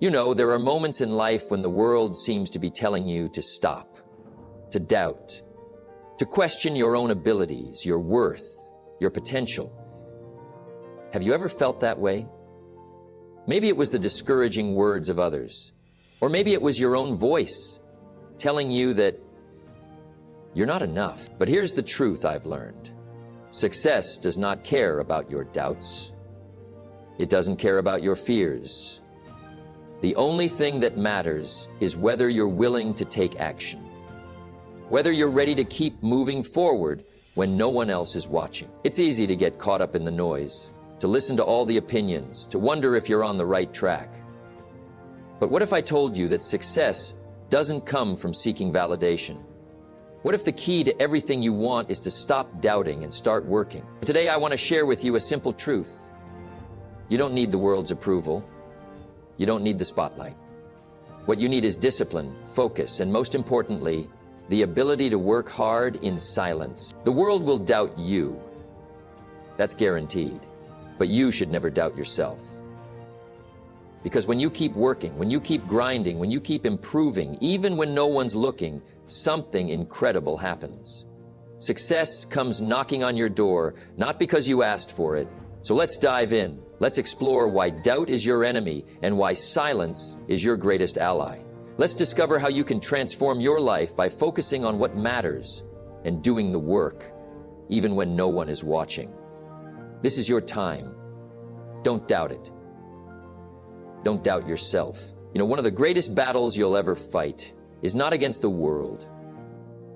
You know, there are moments in life when the world seems to be telling you to stop, to doubt, to question your own abilities, your worth, your potential. Have you ever felt that way? Maybe it was the discouraging words of others, or maybe it was your own voice telling you that you're not enough. But here's the truth I've learned. Success does not care about your doubts. It doesn't care about your fears. The only thing that matters is whether you're willing to take action, whether you're ready to keep moving forward when no one else is watching. It's easy to get caught up in the noise, to listen to all the opinions, to wonder if you're on the right track. But what if I told you that success doesn't come from seeking validation? What if the key to everything you want is to stop doubting and start working? Today I want to share with you a simple truth. You don't need the world's approval. You don't need the spotlight. What you need is discipline, focus, and most importantly, the ability to work hard in silence. The world will doubt you. That's guaranteed. But you should never doubt yourself. Because when you keep working, when you keep grinding, when you keep improving, even when no one's looking, something incredible happens. Success comes knocking on your door, not because you asked for it. So let's dive in. Let's explore why doubt is your enemy and why silence is your greatest ally. Let's discover how you can transform your life by focusing on what matters and doing the work, even when no one is watching. This is your time. Don't doubt it. Don't doubt yourself. You know, one of the greatest battles you'll ever fight is not against the world.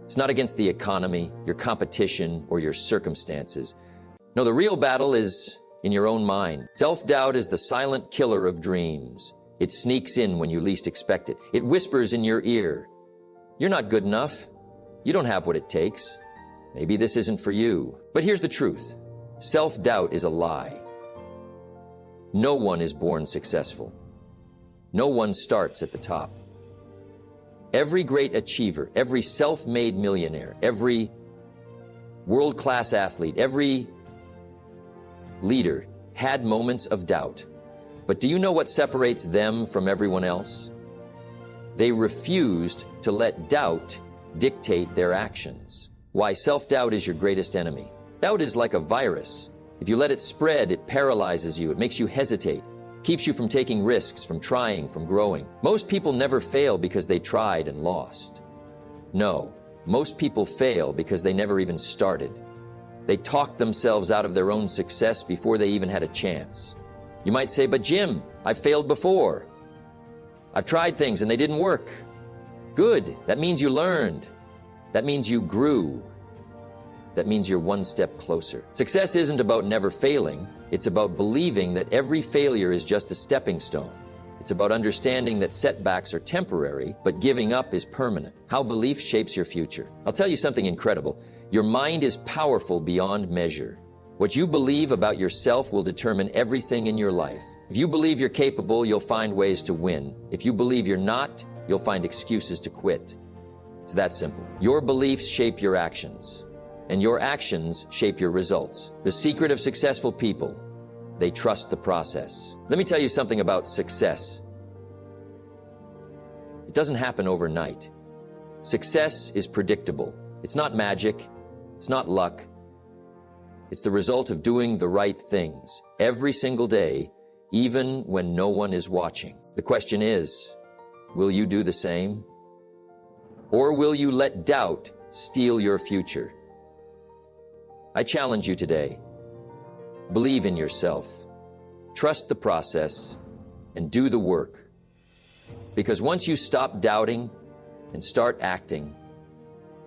It's not against the economy, your competition, or your circumstances. No, the real battle is in your own mind. Self-doubt is the silent killer of dreams. It sneaks in when you least expect it. It whispers in your ear, "You're not good enough. You don't have what it takes. Maybe this isn't for you." But here's the truth. Self-doubt is a lie. No one is born successful. No one starts at the top. Every great achiever, every self-made millionaire, every world-class athlete, every leader had moments of doubt. But do you know what separates them from everyone else? They refused to let doubt dictate their actions. Why self-doubt is your greatest enemy. Doubt is like a virus. If you let it spread, it paralyzes you, it makes you hesitate, keeps you from taking risks, from trying, from growing. Most people never fail because they tried and lost. No, most people fail because they never even started. They talked themselves out of their own success before they even had a chance. You might say, "But Jim, I've failed before. I've tried things and they didn't work." Good, that means you learned. That means you grew. That means you're one step closer. Success isn't about never failing. It's about believing that every failure is just a stepping stone. It's about understanding that setbacks are temporary, but giving up is permanent. How belief shapes your future. I'll tell you something incredible. Your mind is powerful beyond measure. What you believe about yourself will determine everything in your life. If you believe you're capable, you'll find ways to win. If you believe you're not, you'll find excuses to quit. It's that simple. Your beliefs shape your actions, and your actions shape your results. The secret of successful people, they trust the process. Let me tell you something about success. It doesn't happen overnight. Success is predictable. It's not magic. It's not luck. It's the result of doing the right things every single day, even when no one is watching. The question is, will you do the same? Or will you let doubt steal your future? I challenge you today. Believe in yourself. Trust the process and do the work. Because once you stop doubting and start acting,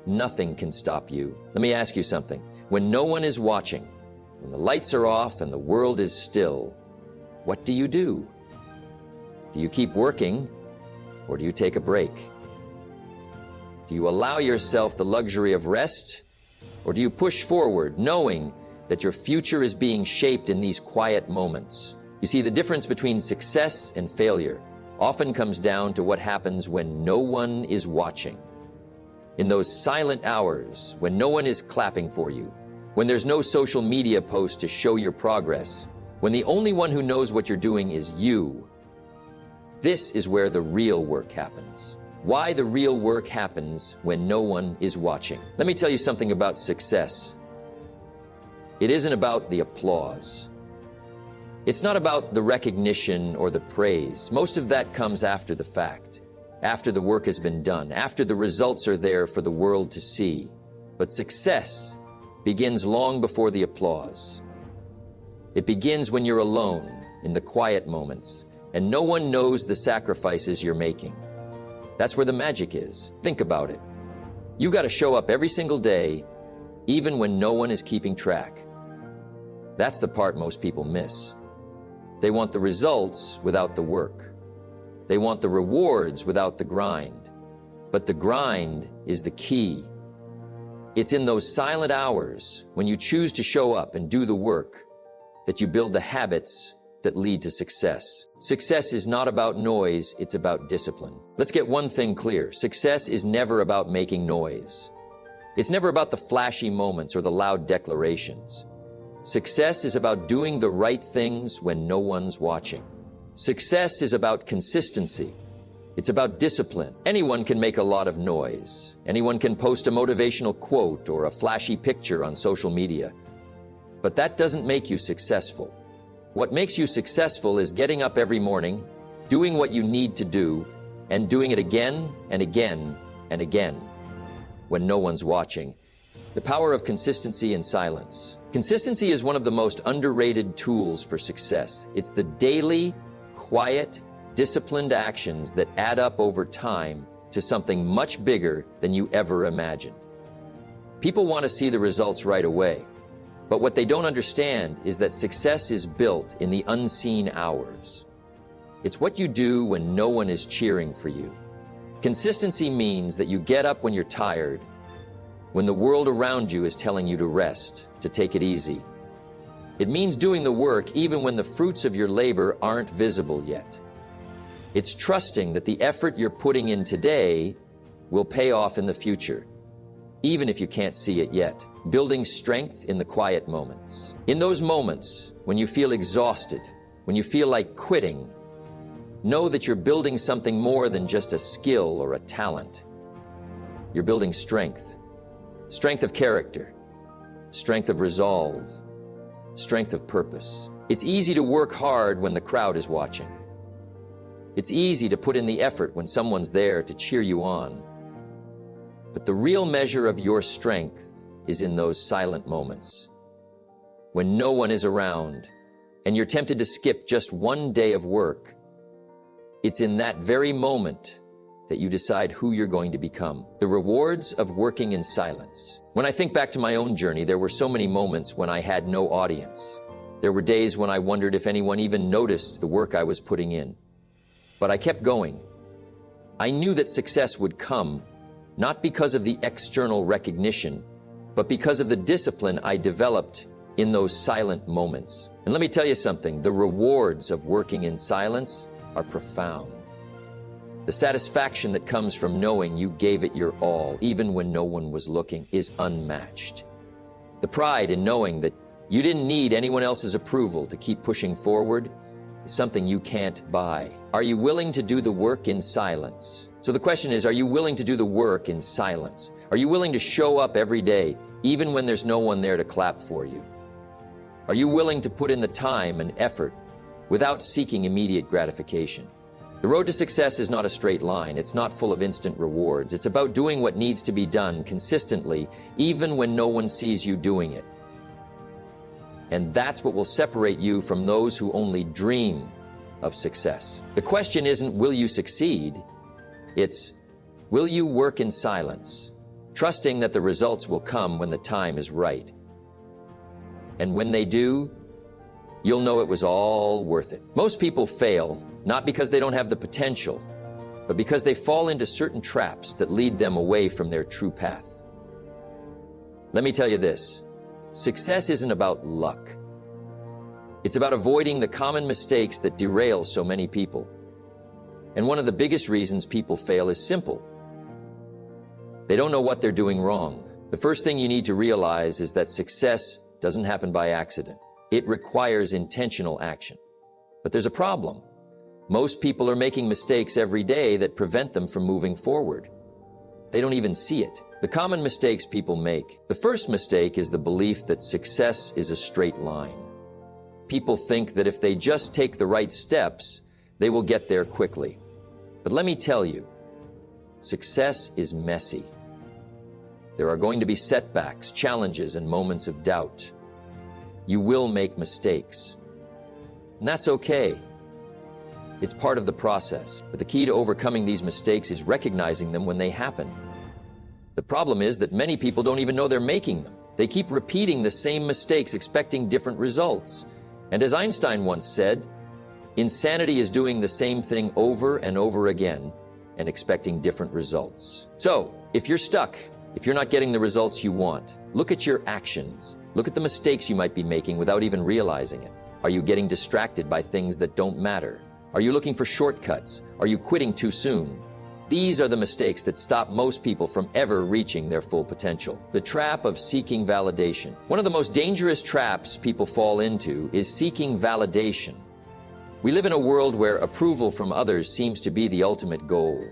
nothing can stop you. Let me ask you something. When no one is watching, when the lights are off and the world is still, what do you do? Do you keep working, or do you take a break? Do you allow yourself the luxury of rest, or do you push forward, knowing that your future is being shaped in these quiet moments? You see, the difference between success and failure often comes down to what happens when no one is watching. In those silent hours, when no one is clapping for you, when there's no social media post to show your progress, when the only one who knows what you're doing is you, This is where the real work happens. Why the real work happens when no one is watching. Let me tell you something about success. It isn't about the applause. It's not about the recognition or the praise. Most of that comes after the fact, after the work has been done, after the results are there for the world to see. But success begins long before the applause. It begins when you're alone, in the quiet moments, and no one knows the sacrifices you're making. That's where the magic is. Think about it. You got to show up every single day, even when no one is keeping track. That's the part most people miss. They want the results without the work. They want the rewards without the grind. But the grind is the key. It's in those silent hours when you choose to show up and do the work that you build the habits that lead to success. Success is not about noise, it's about discipline. Let's get one thing clear. Success is never about making noise. It's never about the flashy moments or the loud declarations. Success is about doing the right things when no one's watching. Success is about consistency. It's about discipline. Anyone can make a lot of noise. Anyone can post a motivational quote or a flashy picture on social media. But that doesn't make you successful. What makes you successful is getting up every morning, doing what you need to do, and doing it again and again and again when no one's watching. The power of consistency and silence. Consistency is one of the most underrated tools for success. It's the daily, quiet, disciplined actions that add up over time to something much bigger than you ever imagined. People want to see the results right away, but what they don't understand is that success is built in the unseen hours. It's what you do when no one is cheering for you. Consistency means that you get up when you're tired, when the world around you is telling you to rest, to take it easy. It means doing the work even when the fruits of your labor aren't visible yet. It's trusting that the effort you're putting in today will pay off in the future, even if you can't see it yet. Building strength in the quiet moments. In those moments when you feel exhausted, when you feel like quitting, know that you're building something more than just a skill or a talent. You're building strength. Strength of character, strength of resolve, strength of purpose. It's easy to work hard when the crowd is watching. It's easy to put in the effort when someone's there to cheer you on. But the real measure of your strength is in those silent moments, when no one is around and you're tempted to skip just one day of work. It's in that very moment that you decide who you're going to become. The rewards of working in silence. When I think back to my own journey, there were so many moments when I had no audience. There were days when I wondered if anyone even noticed the work I was putting in. But I kept going. I knew that success would come, not because of the external recognition, but because of the discipline I developed in those silent moments. And let me tell you something, the rewards of working in silence are profound. The satisfaction that comes from knowing you gave it your all, even when no one was looking, is unmatched. The pride in knowing that you didn't need anyone else's approval to keep pushing forward is something you can't buy. Are you willing to do the work in silence? So the question is, are you willing to do the work in silence? Are you willing to show up every day, even when there's no one there to clap for you? Are you willing to put in the time and effort without seeking immediate gratification? The road to success is not a straight line. It's not full of instant rewards. It's about doing what needs to be done consistently, even when no one sees you doing it. And that's what will separate you from those who only dream of success. The question isn't, will you succeed? It's, will you work in silence, trusting that the results will come when the time is right? And when they do, you'll know it was all worth it. Most people fail, not because they don't have the potential, but because they fall into certain traps that lead them away from their true path. Let me tell you this, success isn't about luck. It's about avoiding the common mistakes that derail so many people. And one of the biggest reasons people fail is simple. They don't know what they're doing wrong. The first thing you need to realize is that success doesn't happen by accident. It requires intentional action. But there's a problem. Most people are making mistakes every day that prevent them from moving forward. They don't even see it. The common mistakes people make. The first mistake is the belief that success is a straight line. People think that if they just take the right steps, they will get there quickly. But let me tell you, success is messy. There are going to be setbacks, challenges, and moments of doubt. You will make mistakes. And that's okay. It's part of the process. But the key to overcoming these mistakes is recognizing them when they happen. The problem is that many people don't even know they're making them. They keep repeating the same mistakes, expecting different results. And as Einstein once said, insanity is doing the same thing over and over again and expecting different results. So, if you're stuck, if you're not getting the results you want, look at your actions. Look at the mistakes you might be making without even realizing it. Are you getting distracted by things that don't matter? Are you looking for shortcuts? Are you quitting too soon? These are the mistakes that stop most people from ever reaching their full potential. The trap of seeking validation. One of the most dangerous traps people fall into is seeking validation. We live in a world where approval from others seems to be the ultimate goal.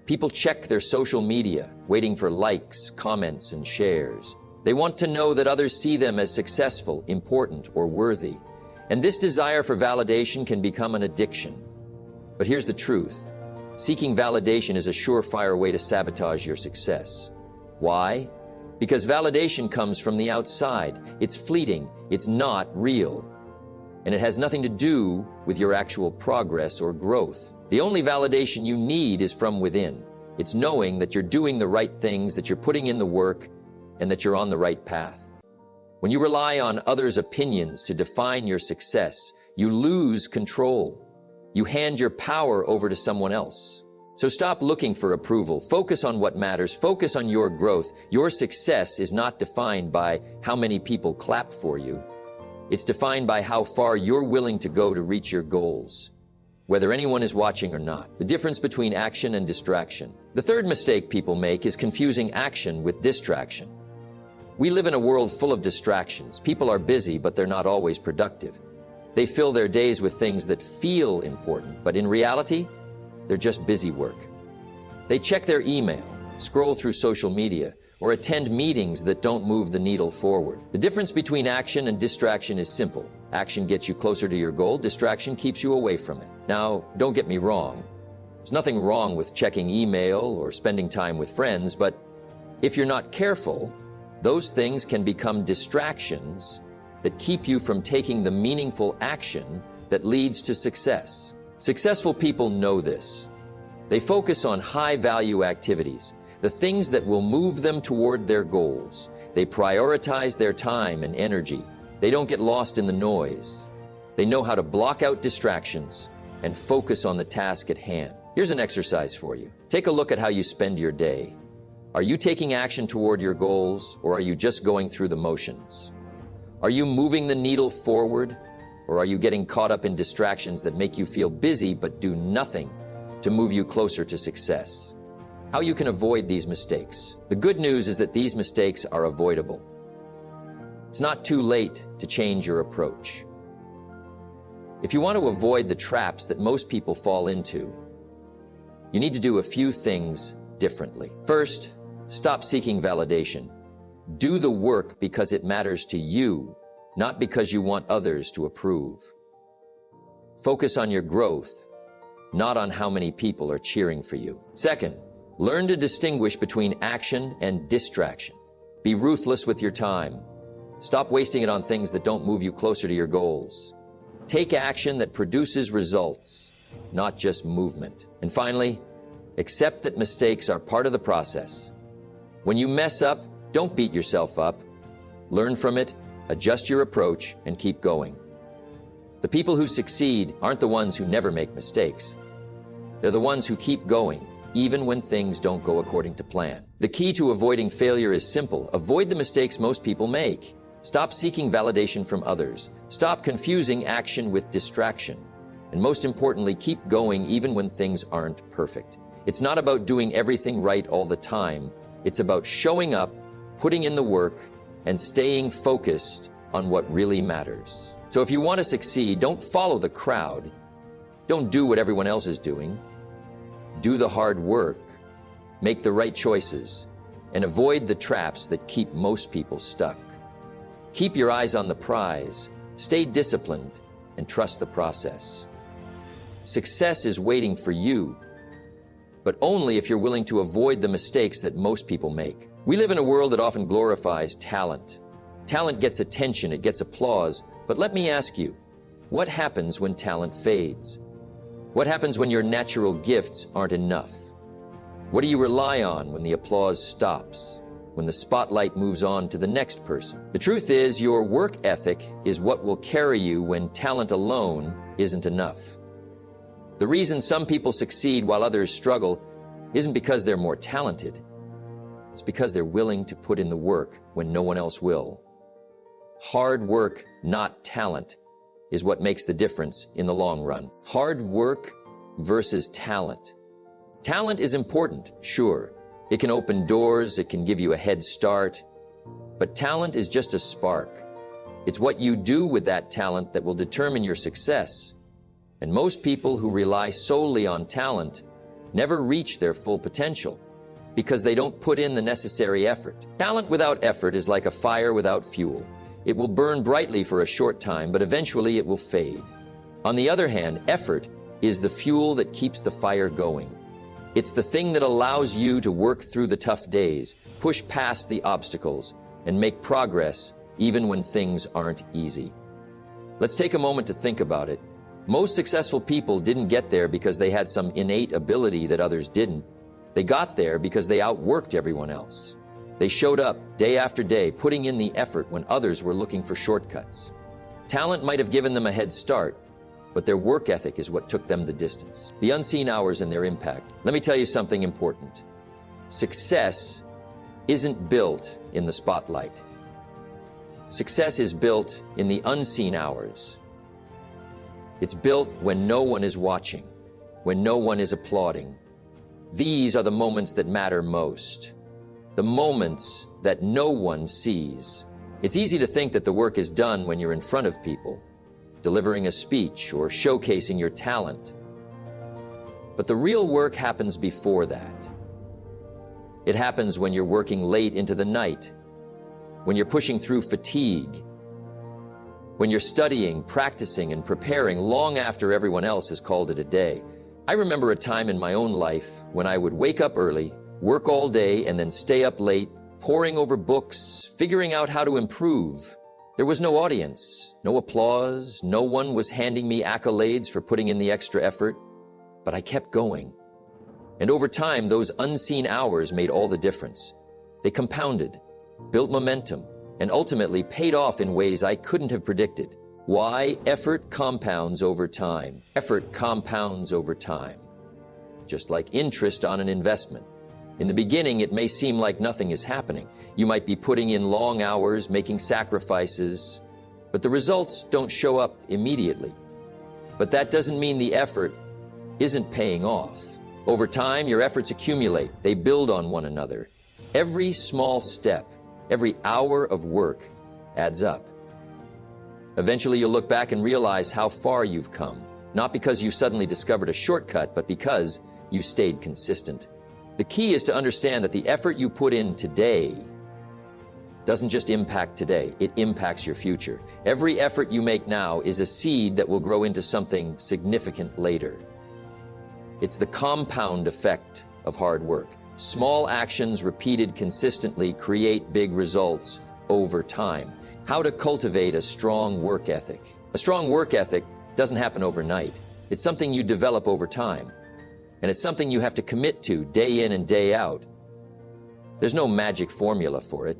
People check their social media, waiting for likes, comments, and shares. They want to know that others see them as successful, important, or worthy. And this desire for validation can become an addiction. But here's the truth. Seeking validation is a surefire way to sabotage your success. Why? Because validation comes from the outside. It's fleeting. It's not real. And it has nothing to do with your actual progress or growth. The only validation you need is from within. It's knowing that you're doing the right things, that you're putting in the work, and that you're on the right path. When you rely on others' opinions to define your success, you lose control. You hand your power over to someone else. So stop looking for approval. Focus on what matters. Focus on your growth. Your success is not defined by how many people clap for you. It's defined by how far you're willing to go to reach your goals, whether anyone is watching or not. The difference between action and distraction. The third mistake people make is confusing action with distraction. We live in a world full of distractions. People are busy, but they're not always productive. They fill their days with things that feel important, but in reality, they're just busy work. They check their email, scroll through social media, or attend meetings that don't move the needle forward. The difference between action and distraction is simple. Action gets you closer to your goal, distraction keeps you away from it. Now, don't get me wrong. There's nothing wrong with checking email or spending time with friends, but if you're not careful, those things can become distractions that keep you from taking the meaningful action that leads to success. Successful people know this. They focus on high-value activities, the things that will move them toward their goals. They prioritize their time and energy. They don't get lost in the noise. They know how to block out distractions and focus on the task at hand. Here's an exercise for you. Take a look at how you spend your day. Are you taking action toward your goals, or are you just going through the motions? Are you moving the needle forward, or are you getting caught up in distractions that make you feel busy but do nothing to move you closer to success? How you can avoid these mistakes. The good news is that these mistakes are avoidable. It's not too late to change your approach. If you want to avoid the traps that most people fall into, you need to do a few things differently. First, stop seeking validation. Do the work because it matters to you, not because you want others to approve. Focus on your growth, not on how many people are cheering for you. Second, learn to distinguish between action and distraction. Be ruthless with your time. Stop wasting it on things that don't move you closer to your goals. Take action that produces results, not just movement. And finally, accept that mistakes are part of the process. When you mess up, don't beat yourself up. Learn from it, adjust your approach, and keep going. The people who succeed aren't the ones who never make mistakes. They're the ones who keep going, even when things don't go according to plan. The key to avoiding failure is simple. Avoid the mistakes most people make. Stop seeking validation from others. Stop confusing action with distraction. And most importantly, keep going even when things aren't perfect. It's not about doing everything right all the time. It's about showing up, putting in the work, and staying focused on what really matters. So if you want to succeed, don't follow the crowd. Don't do what everyone else is doing. Do the hard work, make the right choices, and avoid the traps that keep most people stuck. Keep your eyes on the prize, stay disciplined, and trust the process. Success is waiting for you, but only if you're willing to avoid the mistakes that most people make. We live in a world that often glorifies talent. Talent gets attention, it gets applause, but let me ask you, what happens when talent fades? What happens when your natural gifts aren't enough? What do you rely on when the applause stops, when the spotlight moves on to the next person? The truth is, your work ethic is what will carry you when talent alone isn't enough. The reason some people succeed while others struggle isn't because they're more talented. It's because they're willing to put in the work when no one else will. Hard work, not talent, is what makes the difference in the long run. Hard work versus talent. Talent is important, sure. It can open doors, it can give you a head start, but talent is just a spark. It's what you do with that talent that will determine your success. And most people who rely solely on talent never reach their full potential because they don't put in the necessary effort. Talent without effort is like a fire without fuel. It will burn brightly for a short time, but eventually it will fade. On the other hand, effort is the fuel that keeps the fire going. It's the thing that allows you to work through the tough days, push past the obstacles, and make progress even when things aren't easy. Let's take a moment to think about it. Most successful people didn't get there because they had some innate ability that others didn't. They got there because they outworked everyone else. They showed up day after day, putting in the effort when others were looking for shortcuts. Talent might have given them a head start, but their work ethic is what took them the distance. The unseen hours and their impact. Let me tell you something important. Success isn't built in the spotlight. Success is built in the unseen hours. It's built when no one is watching, when no one is applauding. These are the moments that matter most. The moments that no one sees. It's easy to think that the work is done when you're in front of people, delivering a speech or showcasing your talent. But the real work happens before that. It happens when you're working late into the night, when you're pushing through fatigue, when you're studying, practicing, and preparing long after everyone else has called it a day. I remember a time in my own life when I would wake up early, work all day, and then stay up late, poring over books, figuring out how to improve. There was no audience, no applause, no one was handing me accolades for putting in the extra effort, but I kept going. And over time, those unseen hours made all the difference. They compounded, built momentum, and ultimately paid off in ways I couldn't have predicted. Why? Effort compounds over time. Effort compounds over time. Just like interest on an investment. In the beginning, it may seem like nothing is happening. You might be putting in long hours, making sacrifices, but the results don't show up immediately. But that doesn't mean the effort isn't paying off. Over time, your efforts accumulate. They build on one another. Every small step, every hour of work adds up. Eventually, you'll look back and realize how far you've come. Not because you suddenly discovered a shortcut, but because you stayed consistent. The key is to understand that the effort you put in today doesn't just impact today, it impacts your future. Every effort you make now is a seed that will grow into something significant later. It's the compound effect of hard work. Small actions repeated consistently create big results over time. How to cultivate a strong work ethic. A strong work ethic doesn't happen overnight. It's something you develop over time. And it's something you have to commit to day in and day out. There's no magic formula for it.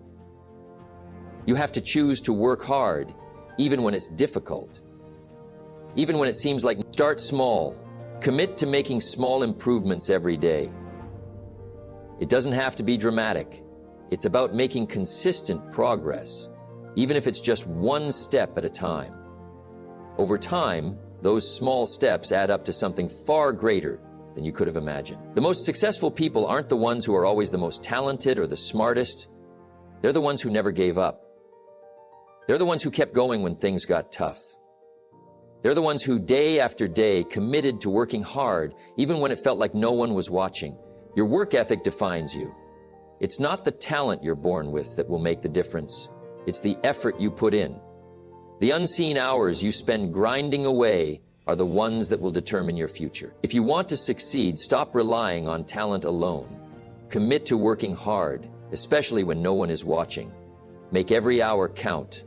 You have to choose to work hard, even when it's difficult. Even when it seems like start small. Commit to making small improvements every day. It doesn't have to be dramatic. It's about making consistent progress, even if it's just one step at a time. Over time, those small steps add up to something far greater than you could have imagined. The most successful people aren't the ones who are always the most talented or the smartest. They're the ones who never gave up. They're the ones who kept going when things got tough. They're the ones who day after day committed to working hard, even when it felt like no one was watching. Your work ethic defines you. It's not the talent you're born with that will make the difference. It's the effort you put in. The unseen hours you spend grinding away are the ones that will determine your future. If you want to succeed, stop relying on talent alone. Commit to working hard, especially when no one is watching. Make every hour count.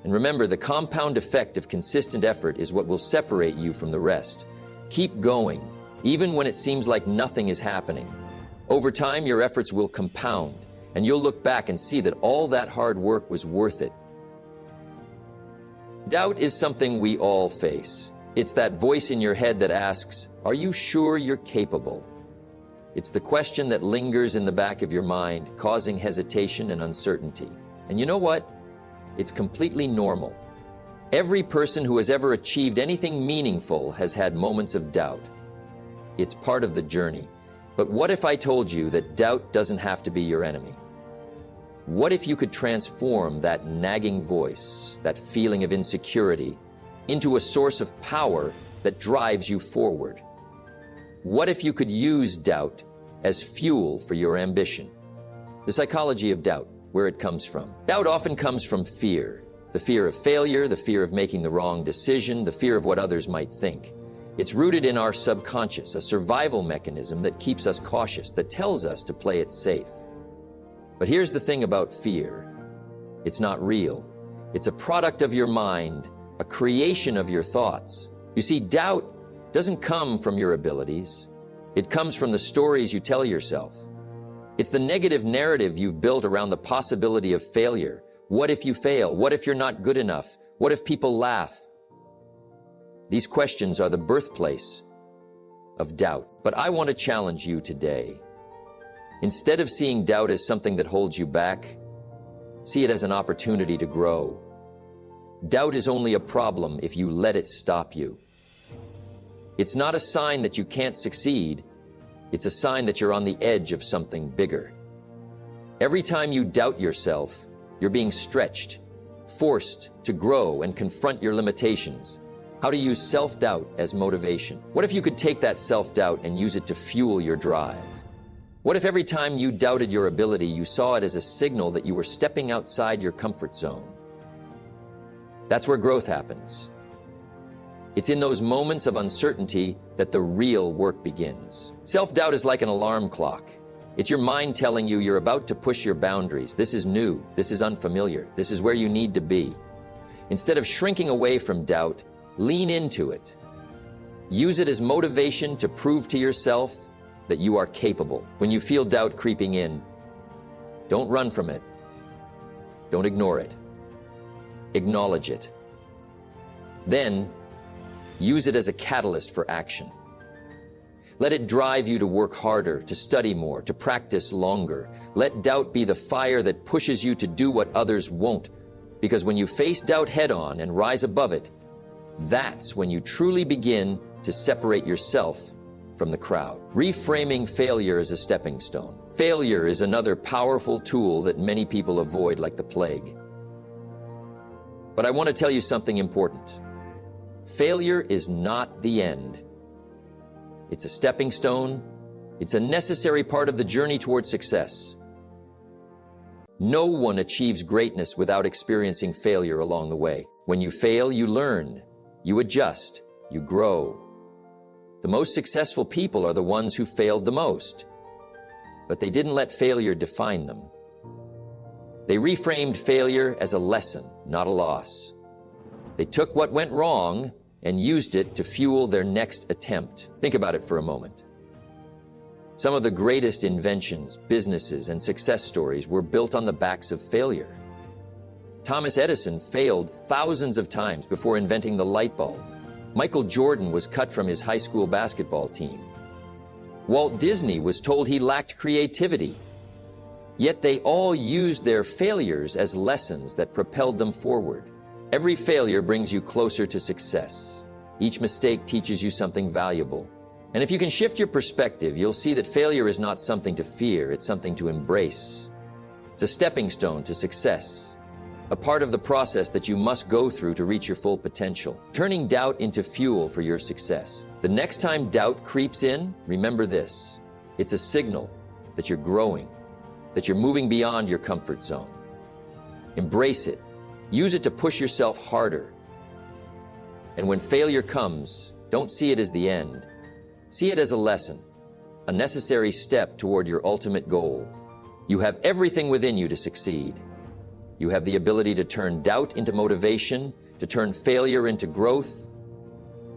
And remember, the compound effect of consistent effort is what will separate you from the rest. Keep going, even when it seems like nothing is happening. Over time, your efforts will compound, and you'll look back and see that all that hard work was worth it. Doubt is something we all face. It's that voice in your head that asks, "Are you sure you're capable?" It's the question that lingers in the back of your mind, causing hesitation and uncertainty. And you know what? It's completely normal. Every person who has ever achieved anything meaningful has had moments of doubt. It's part of the journey. But what if I told you that doubt doesn't have to be your enemy? What if you could transform that nagging voice, that feeling of insecurity, into a source of power that drives you forward? What if you could use doubt as fuel for your ambition? The psychology of doubt, where it comes from. Doubt often comes from fear. The fear of failure, the fear of making the wrong decision, the fear of what others might think. It's rooted in our subconscious, a survival mechanism that keeps us cautious, that tells us to play it safe. But here's the thing about fear. It's not real. It's a product of your mind, a creation of your thoughts. You see, doubt doesn't come from your abilities. It comes from the stories you tell yourself. It's the negative narrative you've built around the possibility of failure. What if you fail? What if you're not good enough? What if people laugh? These questions are the birthplace of doubt. But I want to challenge you today. Instead of seeing doubt as something that holds you back, see it as an opportunity to grow. Doubt is only a problem if you let it stop you. It's not a sign that you can't succeed. It's a sign that you're on the edge of something bigger. Every time you doubt yourself, you're being stretched, forced to grow and confront your limitations. How to use self-doubt as motivation. What if you could take that self-doubt and use it to fuel your drive? What if every time you doubted your ability, you saw it as a signal that you were stepping outside your comfort zone? That's where growth happens. It's in those moments of uncertainty that the real work begins. Self-doubt is like an alarm clock. It's your mind telling you you're about to push your boundaries. This is new. This is unfamiliar. This is where you need to be. Instead of shrinking away from doubt, lean into it. Use it as motivation to prove to yourself that you are capable. When you feel doubt creeping in, don't run from it. Don't ignore it. Acknowledge it. Then, use it as a catalyst for action. Let it drive you to work harder, to study more, to practice longer. Let doubt be the fire that pushes you to do what others won't. Because when you face doubt head-on and rise above it, that's when you truly begin to separate yourself from the crowd. Reframing failure as a stepping stone. Failure is another powerful tool that many people avoid like the plague. But I want to tell you something important. Failure is not the end. It's a stepping stone. It's a necessary part of the journey towards success. No one achieves greatness without experiencing failure along the way. When you fail, you learn, you adjust, you grow. The most successful people are the ones who failed the most, but they didn't let failure define them. They reframed failure as a lesson, not a loss. They took what went wrong and used it to fuel their next attempt. Think about it for a moment. Some of the greatest inventions, businesses, and success stories were built on the backs of failure. Thomas Edison failed thousands of times before inventing the light bulb. Michael Jordan was cut from his high school basketball team. Walt Disney was told he lacked creativity. Yet they all used their failures as lessons that propelled them forward. Every failure brings you closer to success. Each mistake teaches you something valuable. And if you can shift your perspective, you'll see that failure is not something to fear, it's something to embrace. It's a stepping stone to success. a part of the process that you must go through to reach your full potential. Turning doubt into fuel for your success. The next time doubt creeps in, remember this. It's a signal that you're growing, that you're moving beyond your comfort zone. Embrace it. Use it to push yourself harder. And when failure comes, don't see it as the end. See it as a lesson, a necessary step toward your ultimate goal. You have everything within you to succeed. You have the ability to turn doubt into motivation, to turn failure into growth.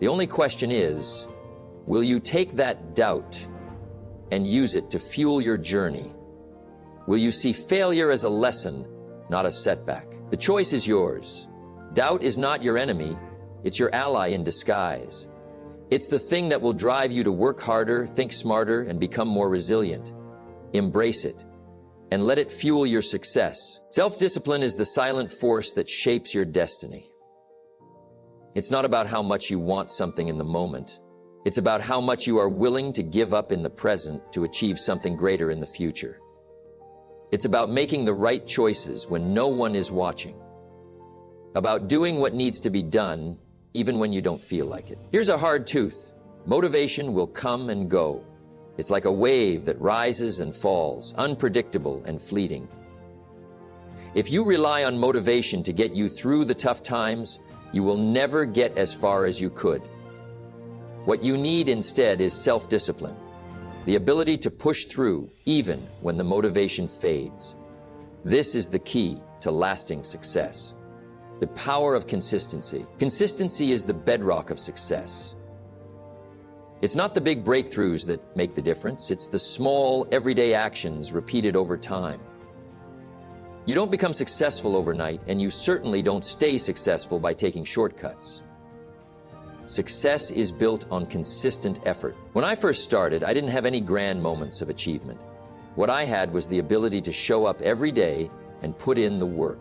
The only question is, will you take that doubt and use it to fuel your journey? Will you see failure as a lesson, not a setback? The choice is yours. Doubt is not your enemy, it's your ally in disguise. It's the thing that will drive you to work harder, think smarter, and become more resilient. Embrace it, and let it fuel your success. Self-discipline is the silent force that shapes your destiny. It's not about how much you want something in the moment. It's about how much you are willing to give up in the present to achieve something greater in the future. It's about making the right choices when no one is watching. About doing what needs to be done, even when you don't feel like it. Here's a hard truth. Motivation will come and go. It's like a wave that rises and falls, unpredictable and fleeting. If you rely on motivation to get you through the tough times, you will never get as far as you could. What you need instead is self-discipline, the ability to push through even when the motivation fades. This is the key to lasting success. The power of consistency. Consistency is the bedrock of success. It's not the big breakthroughs that make the difference. It's the small, everyday actions repeated over time. You don't become successful overnight, and you certainly don't stay successful by taking shortcuts. Success is built on consistent effort. When I first started, I didn't have any grand moments of achievement. What I had was the ability to show up every day and put in the work.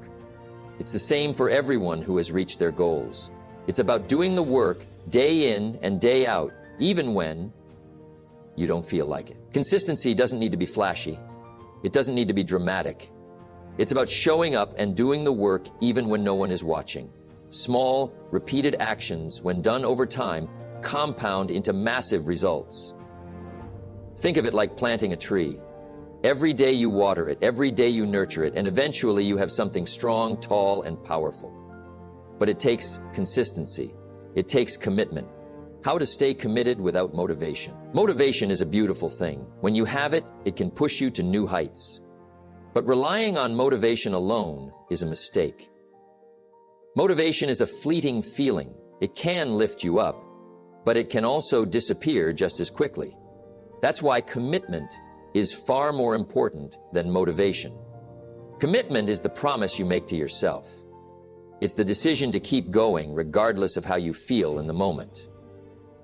It's the same for everyone who has reached their goals. It's about doing the work day in and day out, even when you don't feel like it. Consistency doesn't need to be flashy. It doesn't need to be dramatic. It's about showing up and doing the work even when no one is watching. Small, repeated actions, when done over time, compound into massive results. Think of it like planting a tree. Every day you water it, every day you nurture it, and eventually you have something strong, tall, and powerful. But it takes consistency. It takes commitment. How to stay committed without motivation. Motivation is a beautiful thing. When you have it, it can push you to new heights. But relying on motivation alone is a mistake. Motivation is a fleeting feeling. It can lift you up, but it can also disappear just as quickly. That's why commitment is far more important than motivation. Commitment is the promise you make to yourself. It's the decision to keep going regardless of how you feel in the moment.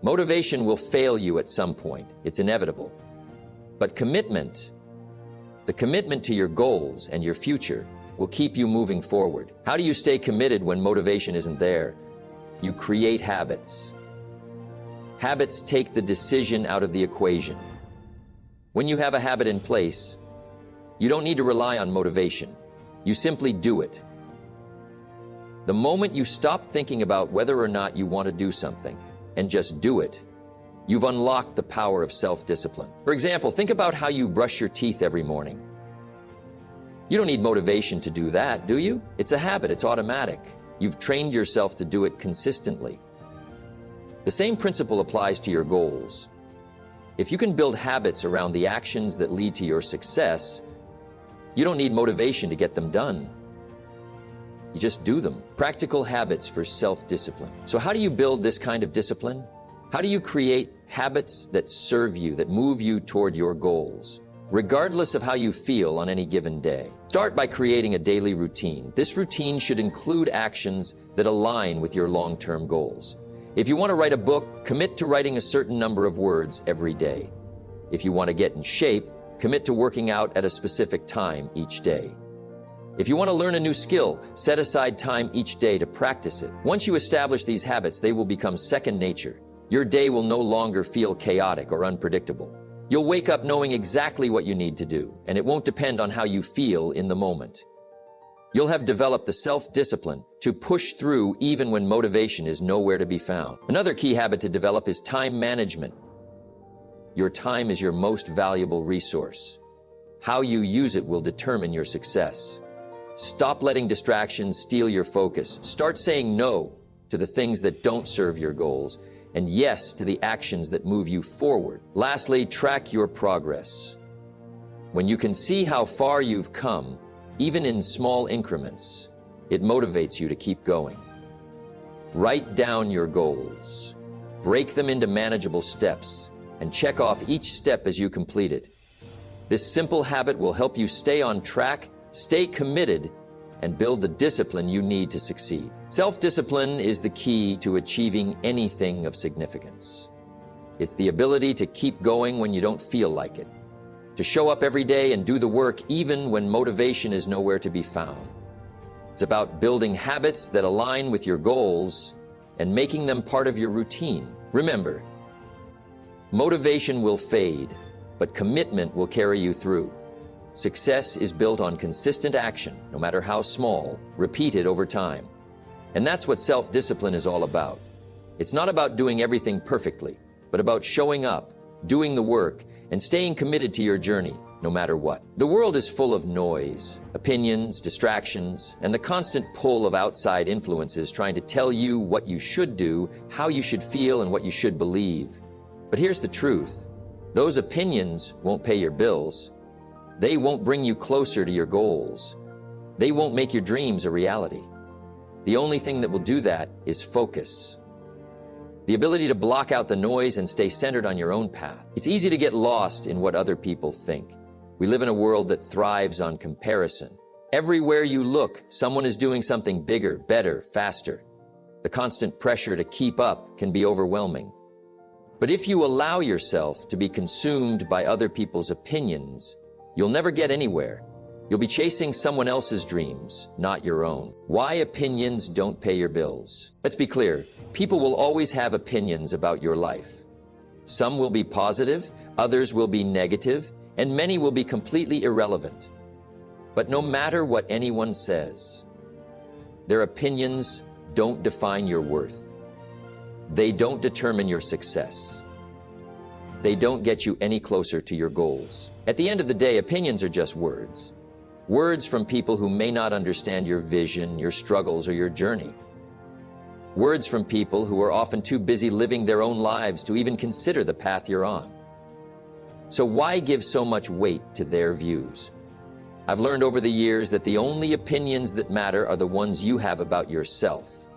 Motivation will fail you at some point. It's inevitable. But commitment, the commitment to your goals and your future, will keep you moving forward. How do you stay committed when motivation isn't there? You create habits. Habits take the decision out of the equation. When you have a habit in place, you don't need to rely on motivation. You simply do it. The moment you stop thinking about whether or not you want to do something and just do it, you've unlocked the power of self-discipline. For example, think about how you brush your teeth every morning. You don't need motivation to do that, do you? It's a habit, it's automatic. You've trained yourself to do it consistently. The same principle applies to your goals. If you can build habits around the actions that lead to your success, you don't need motivation to get them done. You just do them. Practical habits for self-discipline. So how do you build this kind of discipline? How do you create habits that serve you, that move you toward your goals, regardless of how you feel on any given day? Start by creating a daily routine. This routine should include actions that align with your long-term goals. If you want to write a book, commit to writing a certain number of words every day. If you want to get in shape, commit to working out at a specific time each day. If you want to learn a new skill, set aside time each day to practice it. Once you establish these habits, they will become second nature. Your day will no longer feel chaotic or unpredictable. You'll wake up knowing exactly what you need to do, and it won't depend on how you feel in the moment. You'll have developed the self-discipline to push through even when motivation is nowhere to be found. Another key habit to develop is time management. Your time is your most valuable resource. How you use it will determine your success. Stop letting distractions steal your focus. Start saying no to the things that don't serve your goals, and yes to the actions that move you forward. Lastly, track your progress. When you can see how far you've come, even in small increments, it motivates you to keep going. Write down your goals. Break them into manageable steps, and check off each step as you complete it. This simple habit will help you stay on track, stay committed, and build the discipline you need to succeed. Self-discipline is the key to achieving anything of significance. It's the ability to keep going when you don't feel like it, to show up every day and do the work even when motivation is nowhere to be found. It's about building habits that align with your goals and making them part of your routine. Remember, motivation will fade, but commitment will carry you through. Success is built on consistent action, no matter how small, repeated over time. And that's what self-discipline is all about. It's not about doing everything perfectly, but about showing up, doing the work, and staying committed to your journey, no matter what. The world is full of noise, opinions, distractions, and the constant pull of outside influences trying to tell you what you should do, how you should feel, and what you should believe. But here's the truth. Those opinions won't pay your bills. They won't bring you closer to your goals. They won't make your dreams a reality. The only thing that will do that is focus. The ability to block out the noise and stay centered on your own path. It's easy to get lost in what other people think. We live in a world that thrives on comparison. Everywhere you look, someone is doing something bigger, better, faster. The constant pressure to keep up can be overwhelming. But if you allow yourself to be consumed by other people's opinions, you'll never get anywhere. You'll be chasing someone else's dreams, not your own. Why opinions don't pay your bills? Let's be clear. People will always have opinions about your life. Some will be positive, others will be negative, and many will be completely irrelevant. But no matter what anyone says, their opinions don't define your worth. They don't determine your success. They don't get you any closer to your goals. At the end of the day, opinions are just words. Words from people who may not understand your vision, your struggles, or your journey. Words from people who are often too busy living their own lives to even consider the path you're on. So why give so much weight to their views? I've learned over the years that the only opinions that matter are the ones you have about yourself.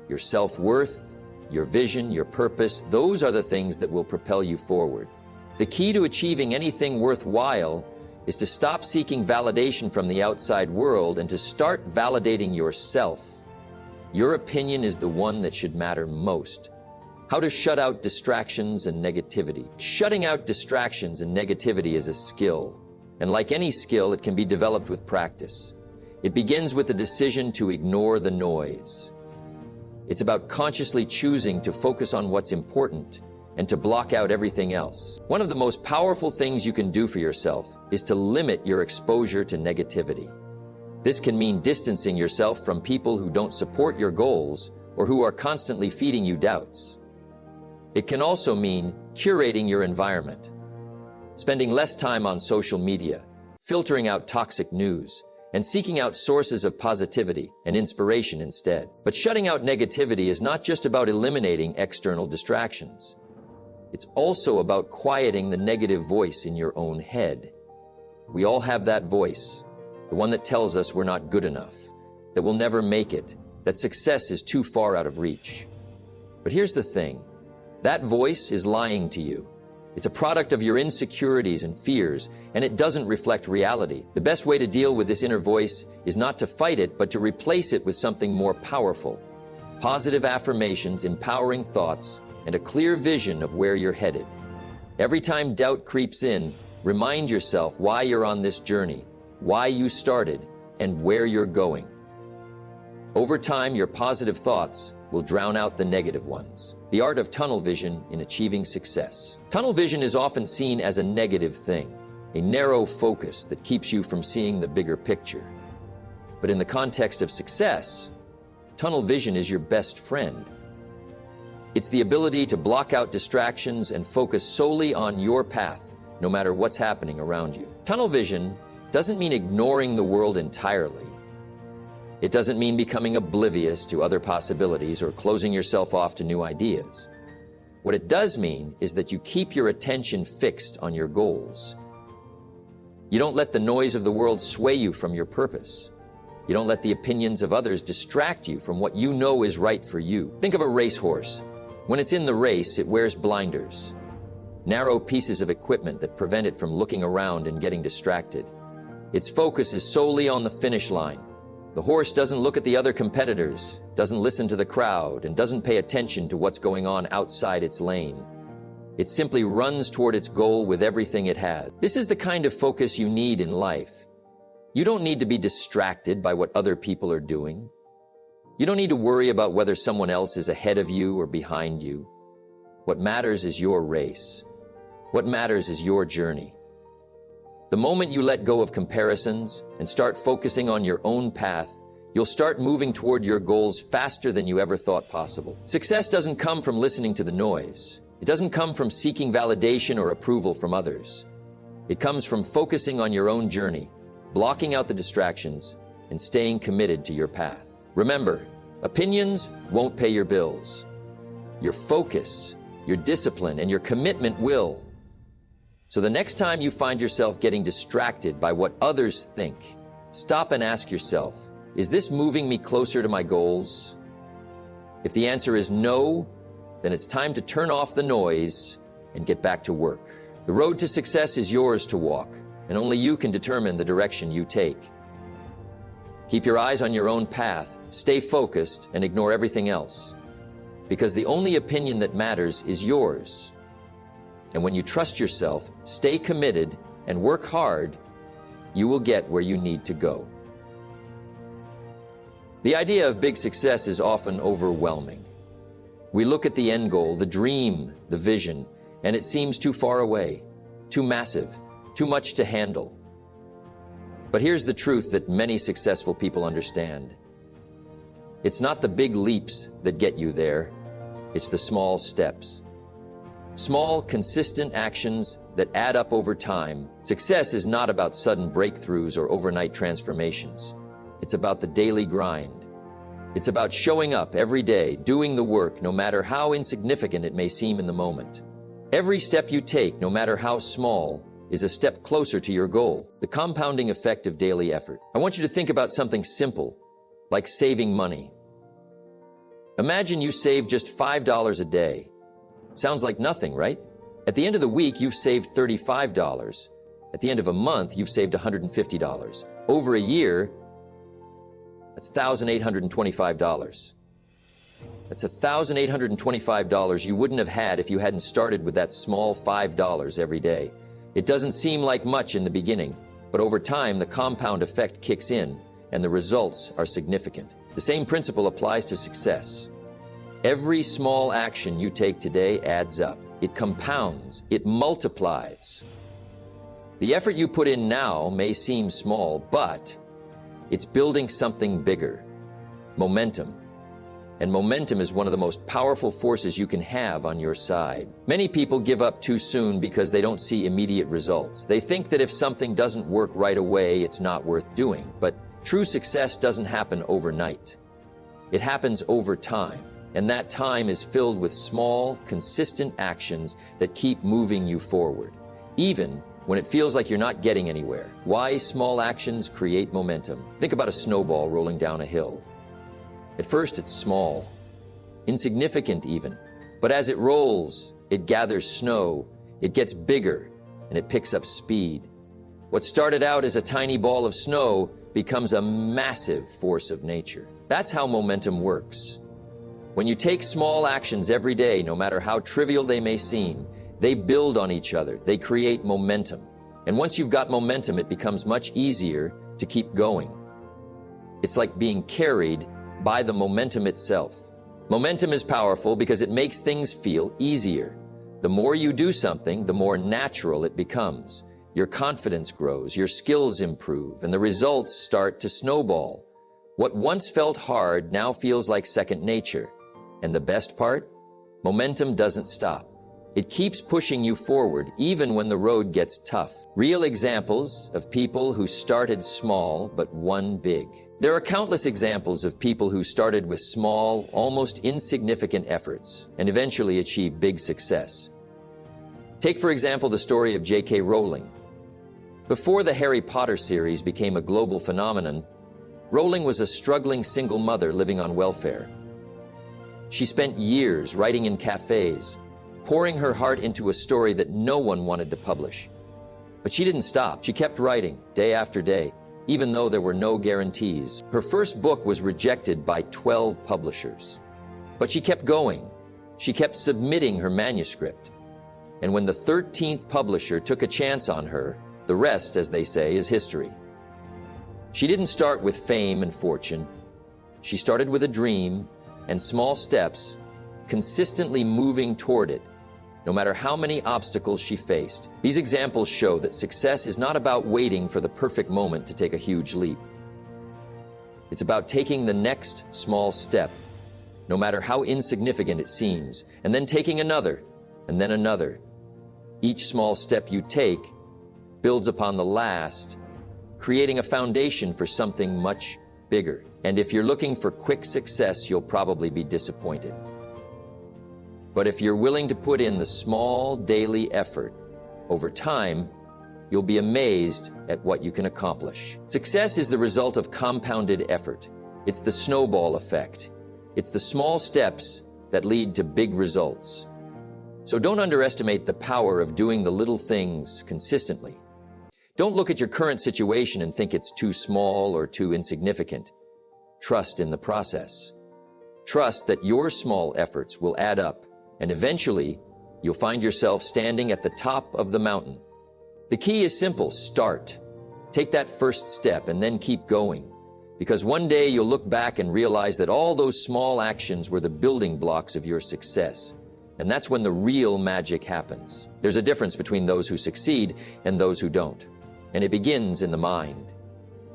Your self-worth, your vision, your purpose, those are the things that will propel you forward. The key to achieving anything worthwhile is to stop seeking validation from the outside world and to start validating yourself. Your opinion is the one that should matter most. How to shut out distractions and negativity. Shutting out distractions and negativity is a skill. And like any skill, it can be developed with practice. It begins with the decision to ignore the noise. It's about consciously choosing to focus on what's important and to block out everything else. One of the most powerful things you can do for yourself is to limit your exposure to negativity. This can mean distancing yourself from people who don't support your goals or who are constantly feeding you doubts. It can also mean curating your environment, spending less time on social media, filtering out toxic news, and seeking out sources of positivity and inspiration instead. But shutting out negativity is not just about eliminating external distractions. It's also about quieting the negative voice in your own head. We all have that voice, the one that tells us we're not good enough, that we'll never make it, that success is too far out of reach. But here's the thing, that voice is lying to you. It's a product of your insecurities and fears, and it doesn't reflect reality. The best way to deal with this inner voice is not to fight it, but to replace it with something more powerful. Positive affirmations, empowering thoughts, and a clear vision of where you're headed. Every time doubt creeps in, remind yourself why you're on this journey, why you started, and where you're going. Over time, your positive thoughts will drown out the negative ones. The art of tunnel vision in achieving success. Tunnel vision is often seen as a negative thing, a narrow focus that keeps you from seeing the bigger picture. But in the context of success, tunnel vision is your best friend. It's the ability to block out distractions and focus solely on your path, no matter what's happening around you. Tunnel vision doesn't mean ignoring the world entirely. It doesn't mean becoming oblivious to other possibilities or closing yourself off to new ideas. What it does mean is that you keep your attention fixed on your goals. You don't let the noise of the world sway you from your purpose. You don't let the opinions of others distract you from what you know is right for you. Think of a racehorse. When it's in the race, it wears blinders, narrow pieces of equipment that prevent it from looking around and getting distracted. Its focus is solely on the finish line. The horse doesn't look at the other competitors, doesn't listen to the crowd, and doesn't pay attention to what's going on outside its lane. It simply runs toward its goal with everything it has. This is the kind of focus you need in life. You don't need to be distracted by what other people are doing. You don't need to worry about whether someone else is ahead of you or behind you. What matters is your race. What matters is your journey. The moment you let go of comparisons and start focusing on your own path, you'll start moving toward your goals faster than you ever thought possible. Success doesn't come from listening to the noise. It doesn't come from seeking validation or approval from others. It comes from focusing on your own journey, blocking out the distractions, and staying committed to your path. Remember, opinions won't pay your bills. Your focus, your discipline, and your commitment will. So the next time you find yourself getting distracted by what others think, stop and ask yourself, is this moving me closer to my goals? If the answer is no, then it's time to turn off the noise and get back to work. The road to success is yours to walk, and only you can determine the direction you take. Keep your eyes on your own path, stay focused, and ignore everything else. Because the only opinion that matters is yours. And when you trust yourself, stay committed, and work hard, you will get where you need to go. The idea of big success is often overwhelming. We look at the end goal, the dream, the vision, and it seems too far away, too massive, too much to handle. But here's the truth that many successful people understand. It's not the big leaps that get you there. It's the small steps. Small, consistent actions that add up over time. Success is not about sudden breakthroughs or overnight transformations. It's about the daily grind. It's about showing up every day, doing the work, no matter how insignificant it may seem in the moment. Every step you take, no matter how small, is a step closer to your goal, the compounding effect of daily effort. I want you to think about something simple, like saving money. Imagine you save just $5 a day. Sounds like nothing, right? At the end of the week, you've saved $35. At the end of a month, you've saved $150. Over a year, that's $1,825. That's $1,825 you wouldn't have had if you hadn't started with that small $5 every day. It doesn't seem like much in the beginning, but over time, the compound effect kicks in, and the results are significant. The same principle applies to success. Every small action you take today adds up. It compounds. It multiplies. The effort you put in now may seem small, but it's building something bigger. Momentum. And momentum is one of the most powerful forces you can have on your side. Many people give up too soon because they don't see immediate results. They think that if something doesn't work right away, it's not worth doing. But true success doesn't happen overnight. It happens over time. And that time is filled with small, consistent actions that keep moving you forward, even when it feels like you're not getting anywhere. Why small actions create momentum? Think about a snowball rolling down a hill. At first, it's small, insignificant even. But as it rolls, it gathers snow, it gets bigger, and it picks up speed. What started out as a tiny ball of snow becomes a massive force of nature. That's how momentum works. When you take small actions every day, no matter how trivial they may seem, they build on each other. They create momentum. And once you've got momentum, it becomes much easier to keep going. It's like being carried by the momentum itself. Momentum is powerful because it makes things feel easier. The more you do something, the more natural it becomes. Your confidence grows, your skills improve, and the results start to snowball. What once felt hard now feels like second nature. And the best part? Momentum doesn't stop. It keeps pushing you forward, even when the road gets tough. Real examples of people who started small but won big. There are countless examples of people who started with small, almost insignificant efforts and eventually achieved big success. Take, for example, the story of J.K. Rowling. Before the Harry Potter series became a global phenomenon, Rowling was a struggling single mother living on welfare. She spent years writing in cafes, pouring her heart into a story that no one wanted to publish. But she didn't stop. She kept writing, day after day, even though there were no guarantees. Her first book was rejected by 12 publishers. But she kept going. She kept submitting her manuscript. And when the 13th publisher took a chance on her, the rest, as they say, is history. She didn't start with fame and fortune. She started with a dream and small steps, consistently moving toward it, no matter how many obstacles she faced. These examples show that success is not about waiting for the perfect moment to take a huge leap. It's about taking the next small step, no matter how insignificant it seems, and then taking another, and then another. Each small step you take builds upon the last, creating a foundation for something much bigger. And if you're looking for quick success, you'll probably be disappointed. But if you're willing to put in the small daily effort, over time, you'll be amazed at what you can accomplish. Success is the result of compounded effort. It's the snowball effect. It's the small steps that lead to big results. So don't underestimate the power of doing the little things consistently. Don't look at your current situation and think it's too small or too insignificant. Trust in the process. Trust that your small efforts will add up, and eventually, you'll find yourself standing at the top of the mountain. The key is simple: start. Take that first step and then keep going. Because one day you'll look back and realize that all those small actions were the building blocks of your success. And that's when the real magic happens. There's a difference between those who succeed and those who don't. And it begins in the mind.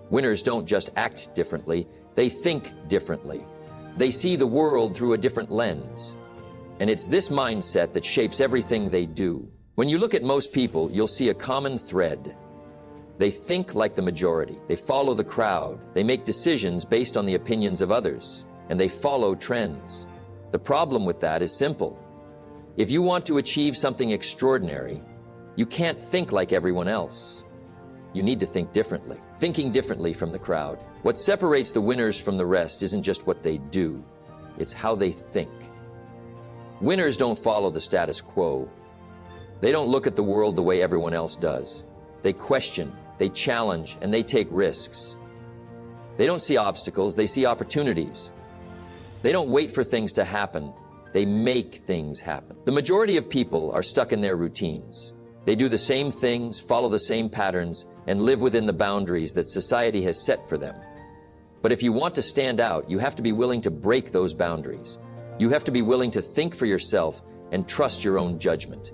Winners don't just act differently, they think differently. They see the world through a different lens. And it's this mindset that shapes everything they do. When you look at most people, you'll see a common thread. They think like the majority. They follow the crowd. They make decisions based on the opinions of others. And they follow trends. The problem with that is simple. If you want to achieve something extraordinary, you can't think like everyone else. You need to think differently. Thinking differently from the crowd. What separates the winners from the rest isn't just what they do. It's how they think. Winners don't follow the status quo. They don't look at the world the way everyone else does. They question, they challenge, and they take risks. They don't see obstacles, they see opportunities. They don't wait for things to happen. They make things happen. The majority of people are stuck in their routines. They do the same things, follow the same patterns, and live within the boundaries that society has set for them. But if you want to stand out, you have to be willing to break those boundaries. You have to be willing to think for yourself and trust your own judgment.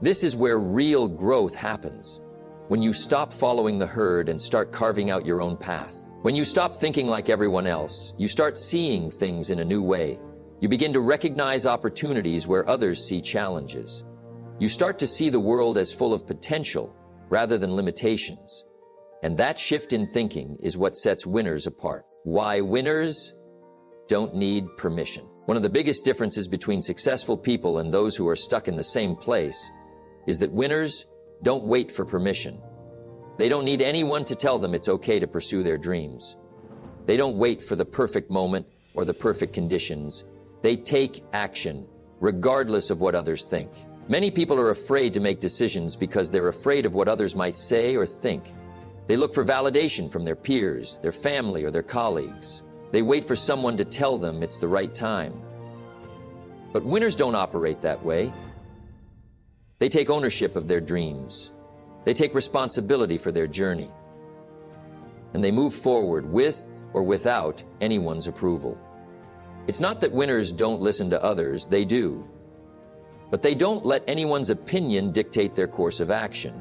This is where real growth happens. When you stop following the herd and start carving out your own path. When you stop thinking like everyone else, you start seeing things in a new way. You begin to recognize opportunities where others see challenges. You start to see the world as full of potential rather than limitations. And that shift in thinking is what sets winners apart. Why winners don't need permission. One of the biggest differences between successful people and those who are stuck in the same place is that winners don't wait for permission. They don't need anyone to tell them it's okay to pursue their dreams. They don't wait for the perfect moment or the perfect conditions. They take action, regardless of what others think. Many people are afraid to make decisions because they're afraid of what others might say or think. They look for validation from their peers, their family, or their colleagues. They wait for someone to tell them it's the right time. But winners don't operate that way. They take ownership of their dreams. They take responsibility for their journey. And they move forward with or without anyone's approval. It's not that winners don't listen to others, they do. But they don't let anyone's opinion dictate their course of action.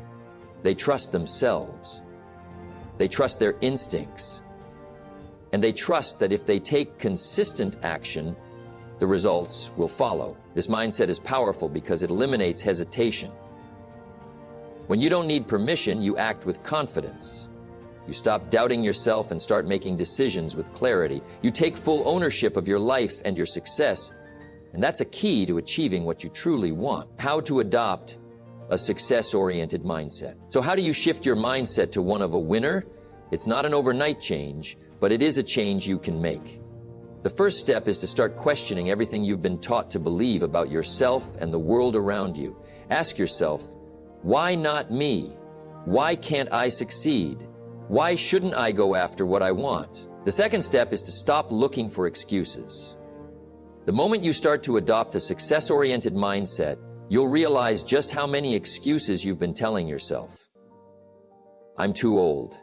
They trust themselves. They trust their instincts. and they trust that if they take consistent action, the results will follow. This mindset is powerful because it eliminates hesitation. When you don't need permission, you act with confidence. You stop doubting yourself and start making decisions with clarity. You take full ownership of your life and your success, and that's a key to achieving what you truly want. How to adopt a success-oriented mindset. So how do you shift your mindset to one of a winner? It's not an overnight change, but it is a change you can make. The first step is to start questioning everything you've been taught to believe about yourself and the world around you. Ask yourself, why not me? Why can't I succeed? Why shouldn't I go after what I want? The second step is to stop looking for excuses. The moment you start to adopt a success-oriented mindset, you'll realize just how many excuses you've been telling yourself. I'm too old.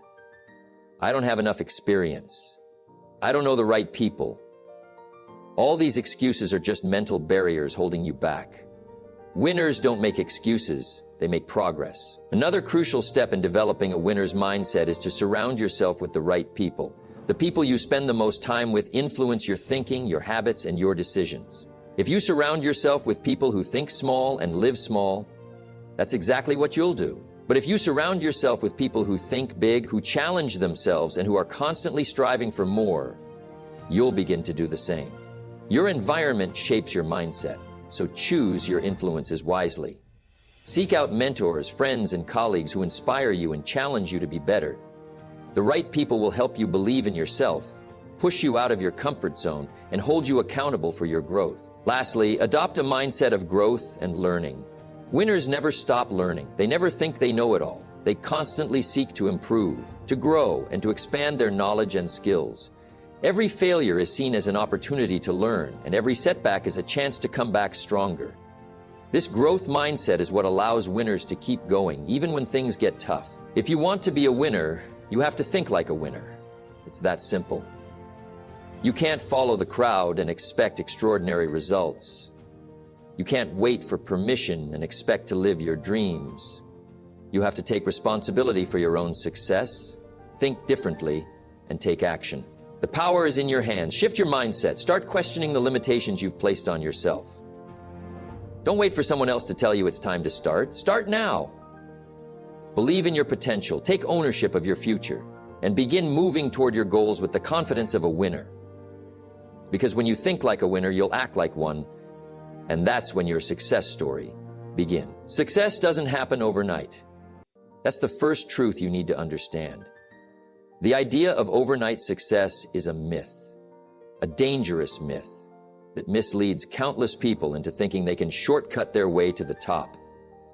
I don't have enough experience. I don't know the right people. All these excuses are just mental barriers holding you back. Winners don't make excuses, they make progress. Another crucial step in developing a winner's mindset is to surround yourself with the right people. The people you spend the most time with influence your thinking, your habits, and your decisions. If you surround yourself with people who think small and live small, that's exactly what you'll do. But if you surround yourself with people who think big, who challenge themselves, and who are constantly striving for more, you'll begin to do the same. Your environment shapes your mindset, so choose your influences wisely. Seek out mentors, friends, and colleagues who inspire you and challenge you to be better. The right people will help you believe in yourself, push you out of your comfort zone, and hold you accountable for your growth. Lastly, adopt a mindset of growth and learning. Winners never stop learning. They never think they know it all. They constantly seek to improve, to grow, and to expand their knowledge and skills. Every failure is seen as an opportunity to learn, and every setback is a chance to come back stronger. This growth mindset is what allows winners to keep going, even when things get tough. If you want to be a winner, you have to think like a winner. It's that simple. You can't follow the crowd and expect extraordinary results. You can't wait for permission and expect to live your dreams. You have to take responsibility for your own success, think differently, and take action. The power is in your hands. Shift your mindset. Start questioning the limitations you've placed on yourself. Don't wait for someone else to tell you it's time to start. Start now. Believe in your potential. Take ownership of your future and begin moving toward your goals with the confidence of a winner. Because when you think like a winner, you'll act like one, and that's when your success story begins. Success doesn't happen overnight. That's the first truth you need to understand. The idea of overnight success is a myth, a dangerous myth that misleads countless people into thinking they can shortcut their way to the top.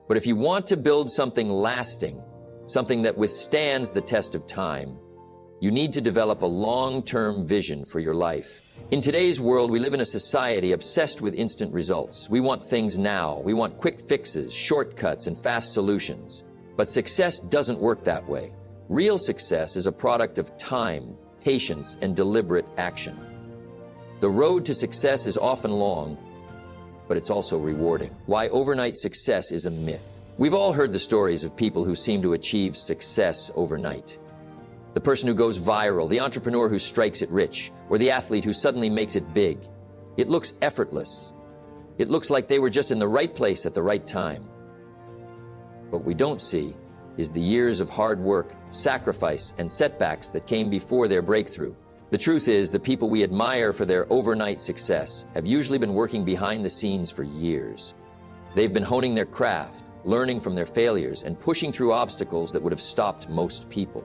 But if you want to build something lasting, something that withstands the test of time, you need to develop a long-term vision for your life. In today's world, we live in a society obsessed with instant results. We want things now. We want quick fixes, shortcuts, and fast solutions. But success doesn't work that way. Real success is a product of time, patience, and deliberate action. The road to success is often long, but it's also rewarding. Why overnight success is a myth. We've all heard the stories of people who seem to achieve success overnight. The person who goes viral, the entrepreneur who strikes it rich, or the athlete who suddenly makes it big. It looks effortless. It looks like they were just in the right place at the right time. What we don't see is the years of hard work, sacrifice, and setbacks that came before their breakthrough. The truth is, the people we admire for their overnight success have usually been working behind the scenes for years. They've been honing their craft, learning from their failures, and pushing through obstacles that would have stopped most people.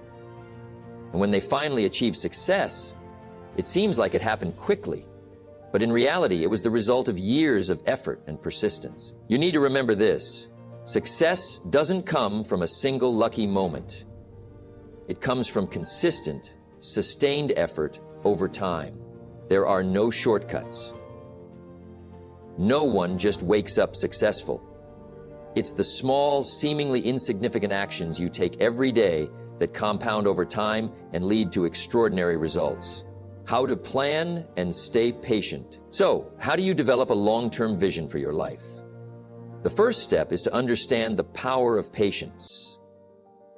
And when they finally achieve success, it seems like it happened quickly. But in reality, it was the result of years of effort and persistence. You need to remember this. Success doesn't come from a single lucky moment. It comes from consistent, sustained effort over time. There are no shortcuts. No one just wakes up successful. It's the small, seemingly insignificant actions you take every day that compound over time and lead to extraordinary results. How to plan and stay patient. So, how do you develop a long-term vision for your life? The first step is to understand the power of patience.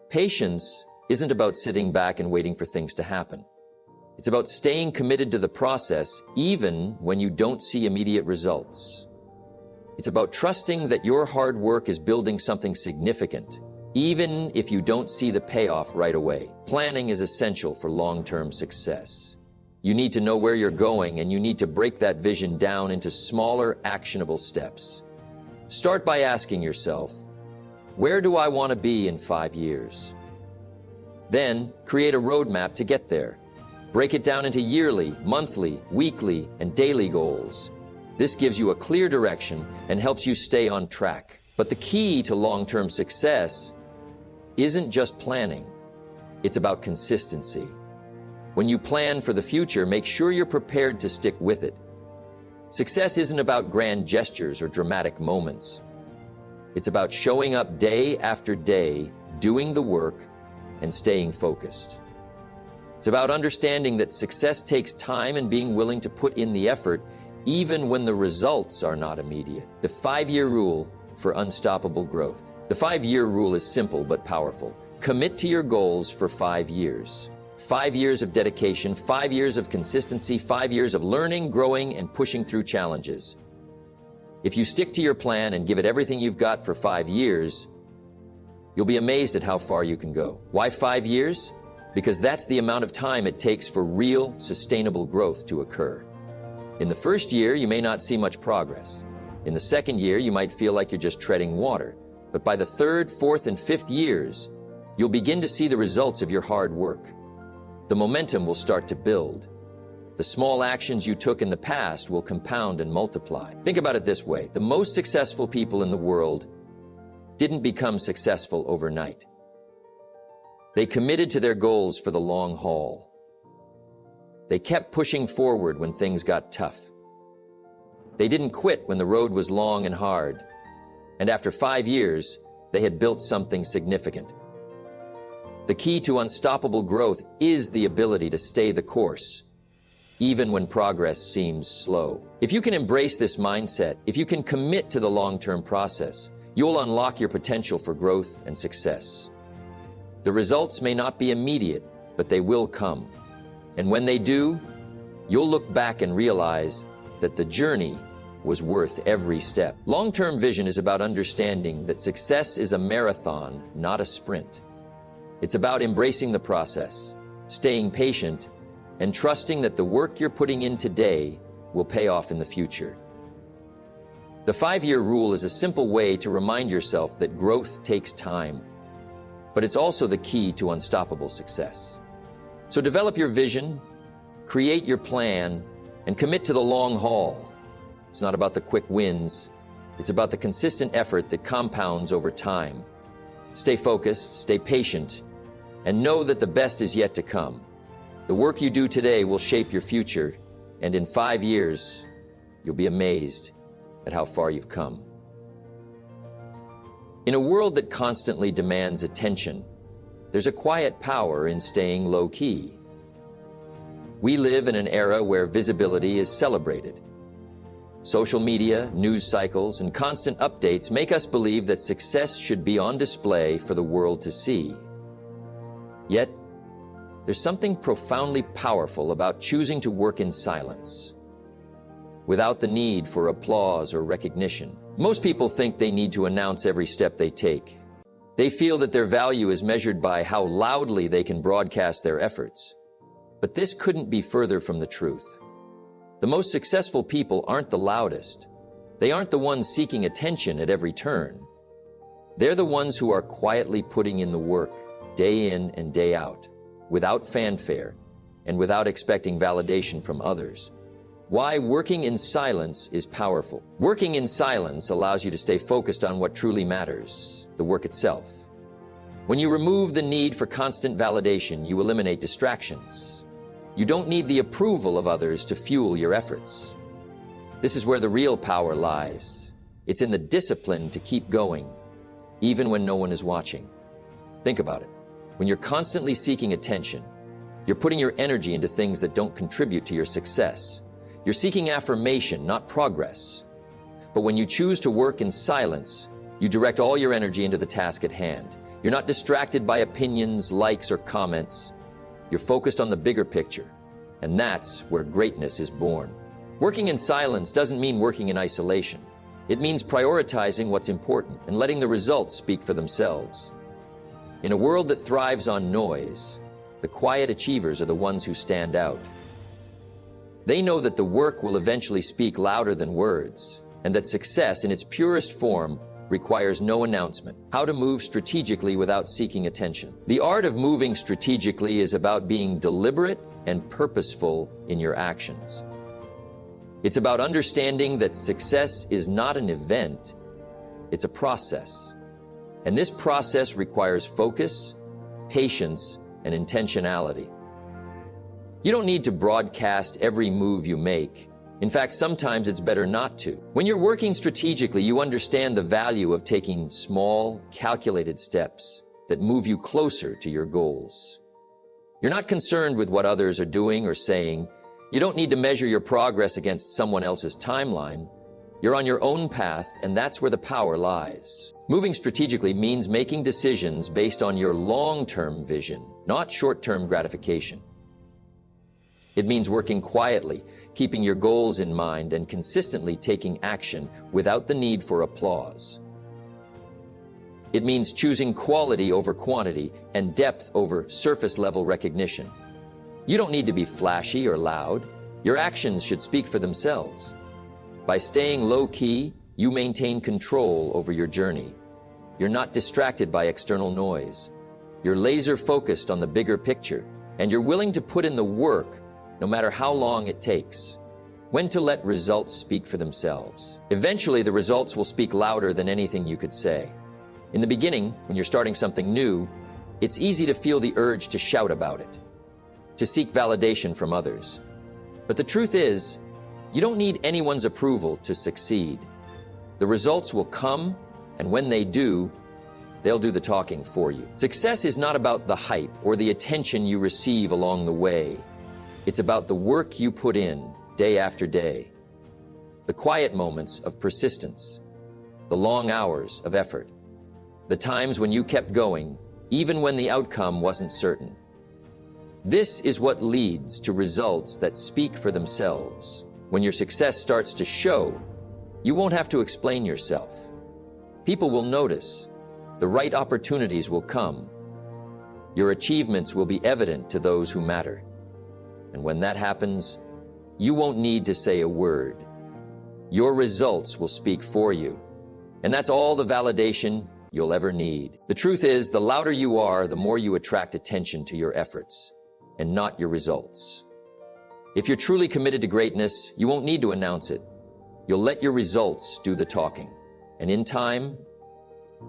Patience isn't about sitting back and waiting for things to happen. It's about staying committed to the process even when you don't see immediate results. It's about trusting that your hard work is building something significant, even if you don't see the payoff right away. Planning is essential for long-term success. You need to know where you're going, and you need to break that vision down into smaller, actionable steps. Start by asking yourself, where do I want to be in 5 years? Then, create a roadmap to get there. Break it down into yearly, monthly, weekly, and daily goals. This gives you a clear direction and helps you stay on track. But the key to long-term success isn't just planning. It's about consistency. When you plan for the future, make sure you're prepared to stick with it. Success isn't about grand gestures or dramatic moments. It's about showing up day after day, doing the work, and staying focused. It's about understanding that success takes time and being willing to put in the effort even when the results are not immediate. The 5-year rule for unstoppable growth. The 5-year rule is simple but powerful. Commit to your goals for 5 years. 5 years of dedication, 5 years of consistency, 5 years of learning, growing, and pushing through challenges. If you stick to your plan and give it everything you've got for 5 years, you'll be amazed at how far you can go. Why 5 years? Because that's the amount of time it takes for real, sustainable growth to occur. In the first year, you may not see much progress. In the second year, you might feel like you're just treading water. But by the 3rd, 4th, and 5th years, you'll begin to see the results of your hard work. The momentum will start to build. The small actions you took in the past will compound and multiply. Think about it this way. The most successful people in the world didn't become successful overnight. They committed to their goals for the long haul. They kept pushing forward when things got tough. They didn't quit when the road was long and hard. And after 5 years, they had built something significant. The key to unstoppable growth is the ability to stay the course, even when progress seems slow. If you can embrace this mindset, if you can commit to the long-term process, you'll unlock your potential for growth and success. The results may not be immediate, but they will come. And when they do, you'll look back and realize that the journey was worth every step. Long-term vision is about understanding that success is a marathon, not a sprint. It's about embracing the process, staying patient, and trusting that the work you're putting in today will pay off in the future. The 5-year rule is a simple way to remind yourself that growth takes time, but it's also the key to unstoppable success. So develop your vision, create your plan, and commit to the long haul. It's not about the quick wins. It's about the consistent effort that compounds over time. Stay focused, stay patient, and know that the best is yet to come. The work you do today will shape your future, and in 5 years, you'll be amazed at how far you've come. In a world that constantly demands attention, there's a quiet power in staying low-key. We live in an era where visibility is celebrated. Social media, news cycles, and constant updates make us believe that success should be on display for the world to see. Yet, there's something profoundly powerful about choosing to work in silence, without the need for applause or recognition. Most people think they need to announce every step they take. They feel that their value is measured by how loudly they can broadcast their efforts. But this couldn't be further from the truth. The most successful people aren't the loudest. They aren't the ones seeking attention at every turn. They're the ones who are quietly putting in the work, day in and day out, without fanfare and without expecting validation from others. Why working in silence is powerful. Working in silence allows you to stay focused on what truly matters, the work itself. When you remove the need for constant validation, you eliminate distractions. You don't need the approval of others to fuel your efforts. This is where the real power lies. It's in the discipline to keep going, even when no one is watching. Think about it. When you're constantly seeking attention, you're putting your energy into things that don't contribute to your success. You're seeking affirmation, not progress. But when you choose to work in silence, you direct all your energy into the task at hand. You're not distracted by opinions, likes, or comments. You're focused on the bigger picture, And that's where greatness is born. Working in silence doesn't mean working in isolation. It means prioritizing what's important and letting the results speak for themselves. In a world that thrives on noise, the quiet achievers are the ones who stand out. They know that the work will eventually speak louder than words, and that success in its purest form requires no announcement. How to move strategically without seeking attention. The art of moving strategically is about being deliberate and purposeful in your actions. It's about understanding that success is not an event, it's a process. And this process requires focus, patience, and intentionality. You don't need to broadcast every move you make. In fact, sometimes it's better not to. When you're working strategically, you understand the value of taking small, calculated steps that move you closer to your goals. You're not concerned with what others are doing or saying. You don't need to measure your progress against someone else's timeline. You're on your own path, and that's where the power lies. Moving strategically means making decisions based on your long-term vision, not short-term gratification. It means working quietly, keeping your goals in mind, and consistently taking action without the need for applause. It means choosing quality over quantity and depth over surface-level recognition. You don't need to be flashy or loud. Your actions should speak for themselves. By staying low-key, you maintain control over your journey. You're not distracted by external noise. You're laser-focused on the bigger picture, and you're willing to put in the work no matter how long it takes. When to let results speak for themselves. Eventually, the results will speak louder than anything you could say. In the beginning, when you're starting something new, it's easy to feel the urge to shout about it, to seek validation from others. But the truth is, you don't need anyone's approval to succeed. The results will come, and when they do, they'll do the talking for you. Success is not about the hype or the attention you receive along the way. It's about the work you put in day after day, the quiet moments of persistence, the long hours of effort, the times when you kept going, even when the outcome wasn't certain. This is what leads to results that speak for themselves. When your success starts to show, you won't have to explain yourself. People will notice. The right opportunities will come. Your achievements will be evident to those who matter. And when that happens, you won't need to say a word. Your results will speak for you. And that's all the validation you'll ever need. The truth is, the louder you are, the more you attract attention to your efforts, and not your results. If you're truly committed to greatness, you won't need to announce it. You'll let your results do the talking. And in time,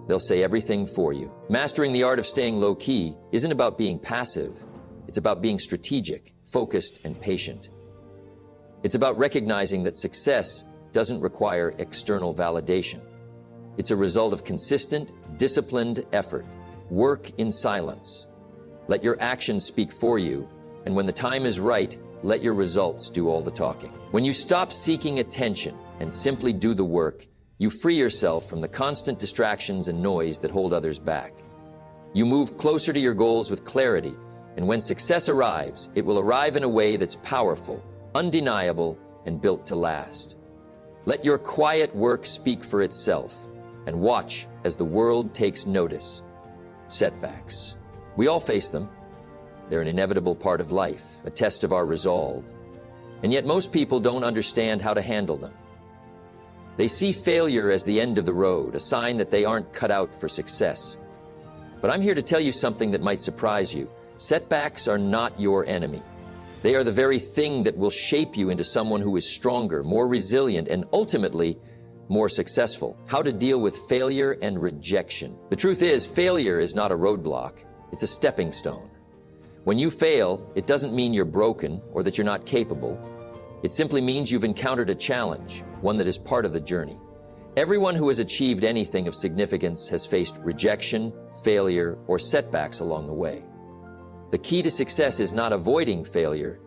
they'll say everything for you. Mastering the art of staying low-key isn't about being passive. It's about being strategic, focused, and patient. It's about recognizing that success doesn't require external validation. It's a result of consistent, disciplined effort. Work in silence. Let your actions speak for you, and when the time is right, let your results do all the talking. When you stop seeking attention and simply do the work, you free yourself from the constant distractions and noise that hold others back. You move closer to your goals with clarity, and when success arrives, it will arrive in a way that's powerful, undeniable, and built to last. Let your quiet work speak for itself, and watch as the world takes notice. Setbacks. We all face them. They're an inevitable part of life, a test of our resolve. And yet most people don't understand how to handle them. They see failure as the end of the road, a sign that they aren't cut out for success. But I'm here to tell you something that might surprise you. Setbacks are not your enemy. They are the very thing that will shape you into someone who is stronger, more resilient, and ultimately more successful. How to deal with failure and rejection. The truth is, failure is not a roadblock. It's a stepping stone. When you fail, it doesn't mean you're broken or that you're not capable. It simply means you've encountered a challenge, one that is part of the journey. Everyone who has achieved anything of significance has faced rejection, failure, or setbacks along the way. The key to success is not avoiding failure,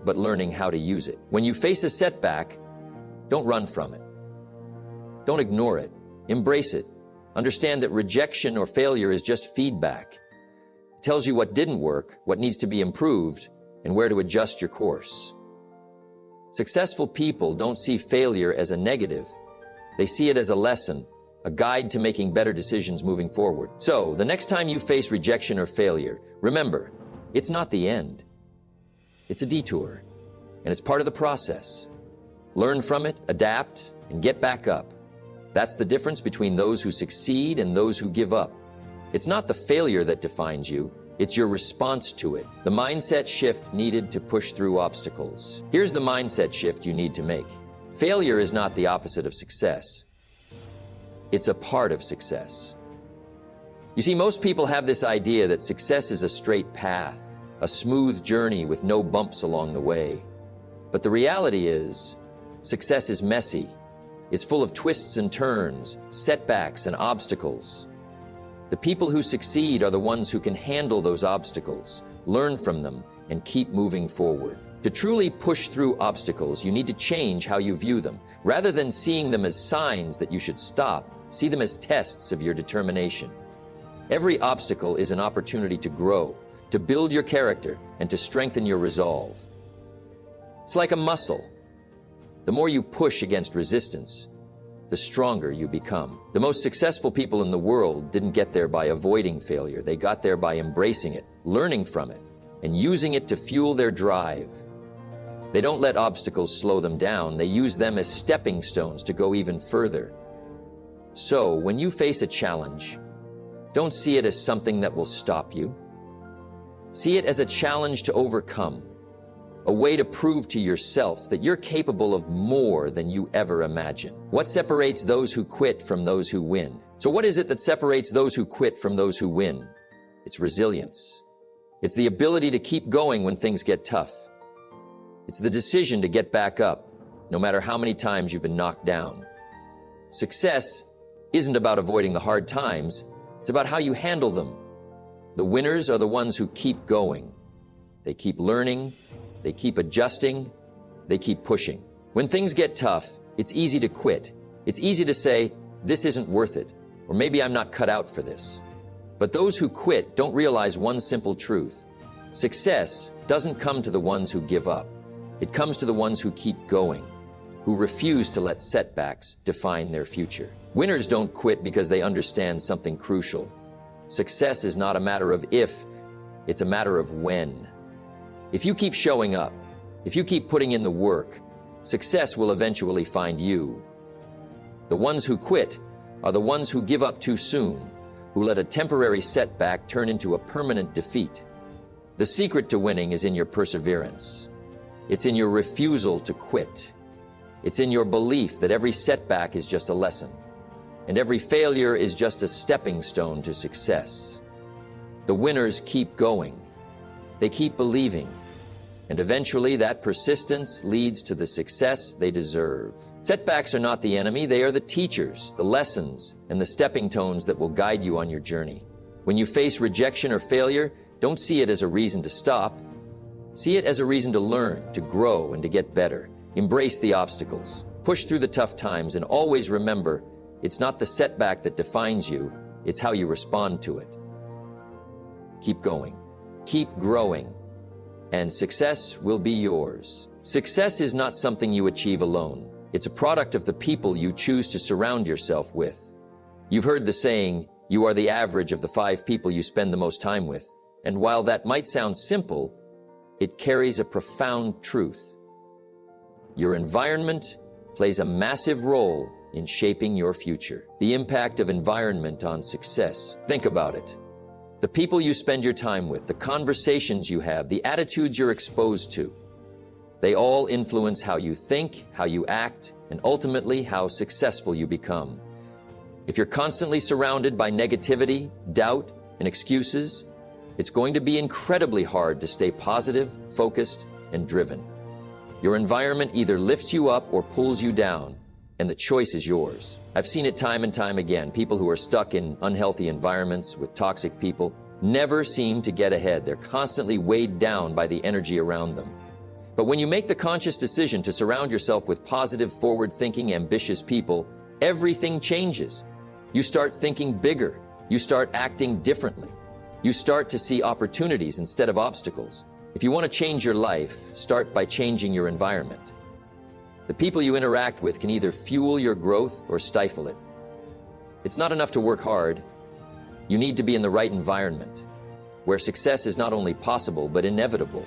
but learning how to use it. When you face a setback, don't run from it. Don't ignore it. Embrace it. Understand that rejection or failure is just feedback. It tells you what didn't work, what needs to be improved, and where to adjust your course. Successful people don't see failure as a negative. They see it as a lesson, a guide to making better decisions moving forward. So, the next time you face rejection or failure, remember, it's not the end. It's a detour, and it's part of the process. Learn from it, adapt, and get back up. That's the difference between those who succeed and those who give up. It's not the failure that defines you, it's your response to it. The mindset shift needed to push through obstacles. Here's the mindset shift you need to make. Failure is not the opposite of success. It's a part of success. You see, most people have this idea that success is a straight path, a smooth journey with no bumps along the way. But the reality is, success is messy, is full of twists and turns, setbacks and obstacles. The people who succeed are the ones who can handle those obstacles, learn from them, and keep moving forward. To truly push through obstacles, you need to change how you view them. Rather than seeing them as signs that you should stop, see them as tests of your determination. Every obstacle is an opportunity to grow, to build your character, and to strengthen your resolve. It's like a muscle. The more you push against resistance, the stronger you become. The most successful people in the world didn't get there by avoiding failure. They got there by embracing it, learning from it, and using it to fuel their drive. They don't let obstacles slow them down. They use them as stepping stones to go even further. So, when you face a challenge, don't see it as something that will stop you. See it as a challenge to overcome, a way to prove to yourself that you're capable of more than you ever imagined. What separates those who quit from those who win? So what is it that separates those who quit from those who win? It's resilience. It's the ability to keep going when things get tough. It's the decision to get back up, no matter how many times you've been knocked down. Success isn't about avoiding the hard times, it's about how you handle them. The winners are the ones who keep going. They keep learning, they keep adjusting, they keep pushing. When things get tough, it's easy to quit. It's easy to say, this isn't worth it, or maybe I'm not cut out for this. But those who quit don't realize one simple truth. Success doesn't come to the ones who give up. It comes to the ones who keep going, who refuse to let setbacks define their future. Winners don't quit because they understand something crucial. Success is not a matter of if, it's a matter of when. If you keep showing up, if you keep putting in the work, success will eventually find you. The ones who quit are the ones who give up too soon, who let a temporary setback turn into a permanent defeat. The secret to winning is in your perseverance. It's in your refusal to quit. It's in your belief that every setback is just a lesson, and every failure is just a stepping stone to success. The winners keep going. They keep believing, and eventually that persistence leads to the success they deserve. Setbacks are not the enemy, they are the teachers, the lessons, and the stepping stones that will guide you on your journey. When you face rejection or failure, don't see it as a reason to stop. See it as a reason to learn, to grow, and to get better. Embrace the obstacles, push through the tough times, and always remember, it's not the setback that defines you, it's how you respond to it. Keep going. Keep growing, and success will be yours. Success is not something you achieve alone. It's a product of the people you choose to surround yourself with. You've heard the saying, you are the average of the 5 people you spend the most time with. And while that might sound simple, it carries a profound truth. Your environment plays a massive role in shaping your future. The impact of environment on success. Think about it. The people you spend your time with, the conversations you have, the attitudes you're exposed to, they all influence how you think, how you act, and ultimately how successful you become. If you're constantly surrounded by negativity, doubt, and excuses, it's going to be incredibly hard to stay positive, focused, and driven. Your environment either lifts you up or pulls you down, and the choice is yours. I've seen it time and time again. People who are stuck in unhealthy environments with toxic people never seem to get ahead. They're constantly weighed down by the energy around them. But when you make the conscious decision to surround yourself with positive, forward-thinking, ambitious people, everything changes. You start thinking bigger. You start acting differently. You start to see opportunities instead of obstacles. If you want to change your life, start by changing your environment. The people you interact with can either fuel your growth or stifle it. It's not enough to work hard. You need to be in the right environment, where success is not only possible, but inevitable.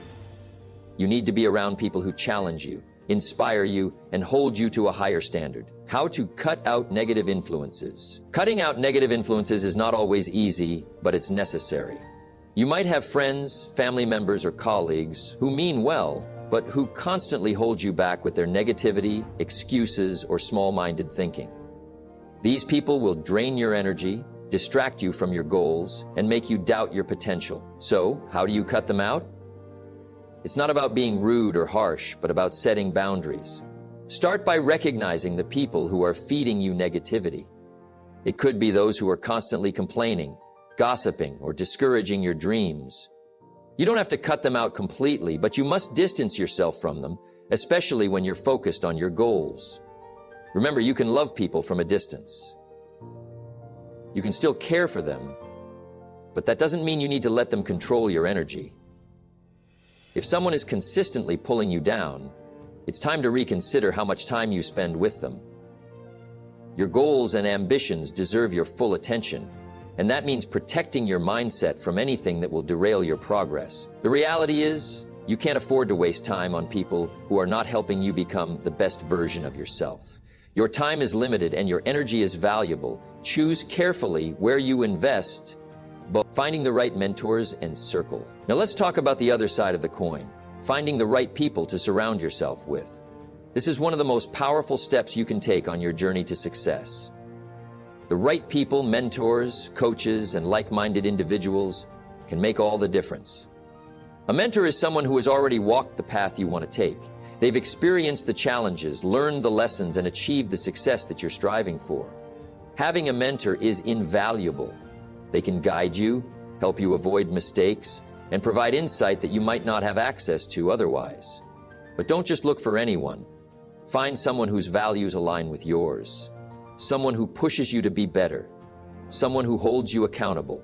You need to be around people who challenge you, inspire you, and hold you to a higher standard. How to cut out negative influences. Cutting out negative influences is not always easy, but it's necessary. You might have friends, family members, or colleagues who mean well, but who constantly hold you back with their negativity, excuses, or small-minded thinking. These people will drain your energy, distract you from your goals, and make you doubt your potential. So, how do you cut them out? It's not about being rude or harsh, but about setting boundaries. Start by recognizing the people who are feeding you negativity. It could be those who are constantly complaining, gossiping, or discouraging your dreams. You don't have to cut them out completely, but you must distance yourself from them, especially when you're focused on your goals. Remember, you can love people from a distance. You can still care for them, but that doesn't mean you need to let them control your energy. If someone is consistently pulling you down, it's time to reconsider how much time you spend with them. Your goals and ambitions deserve your full attention, and that means protecting your mindset from anything that will derail your progress. The reality is, you can't afford to waste time on people who are not helping you become the best version of yourself. Your time is limited and your energy is valuable. Choose carefully where you invest, but finding the right mentors and circle. Now let's talk about the other side of the coin, finding the right people to surround yourself with. This is one of the most powerful steps you can take on your journey to success. The right people, mentors, coaches, and like-minded individuals can make all the difference. A mentor is someone who has already walked the path you want to take. They've experienced the challenges, learned the lessons, and achieved the success that you're striving for. Having a mentor is invaluable. They can guide you, help you avoid mistakes, and provide insight that you might not have access to otherwise. But don't just look for anyone. Find someone whose values align with yours. Someone who pushes you to be better. Someone who holds you accountable.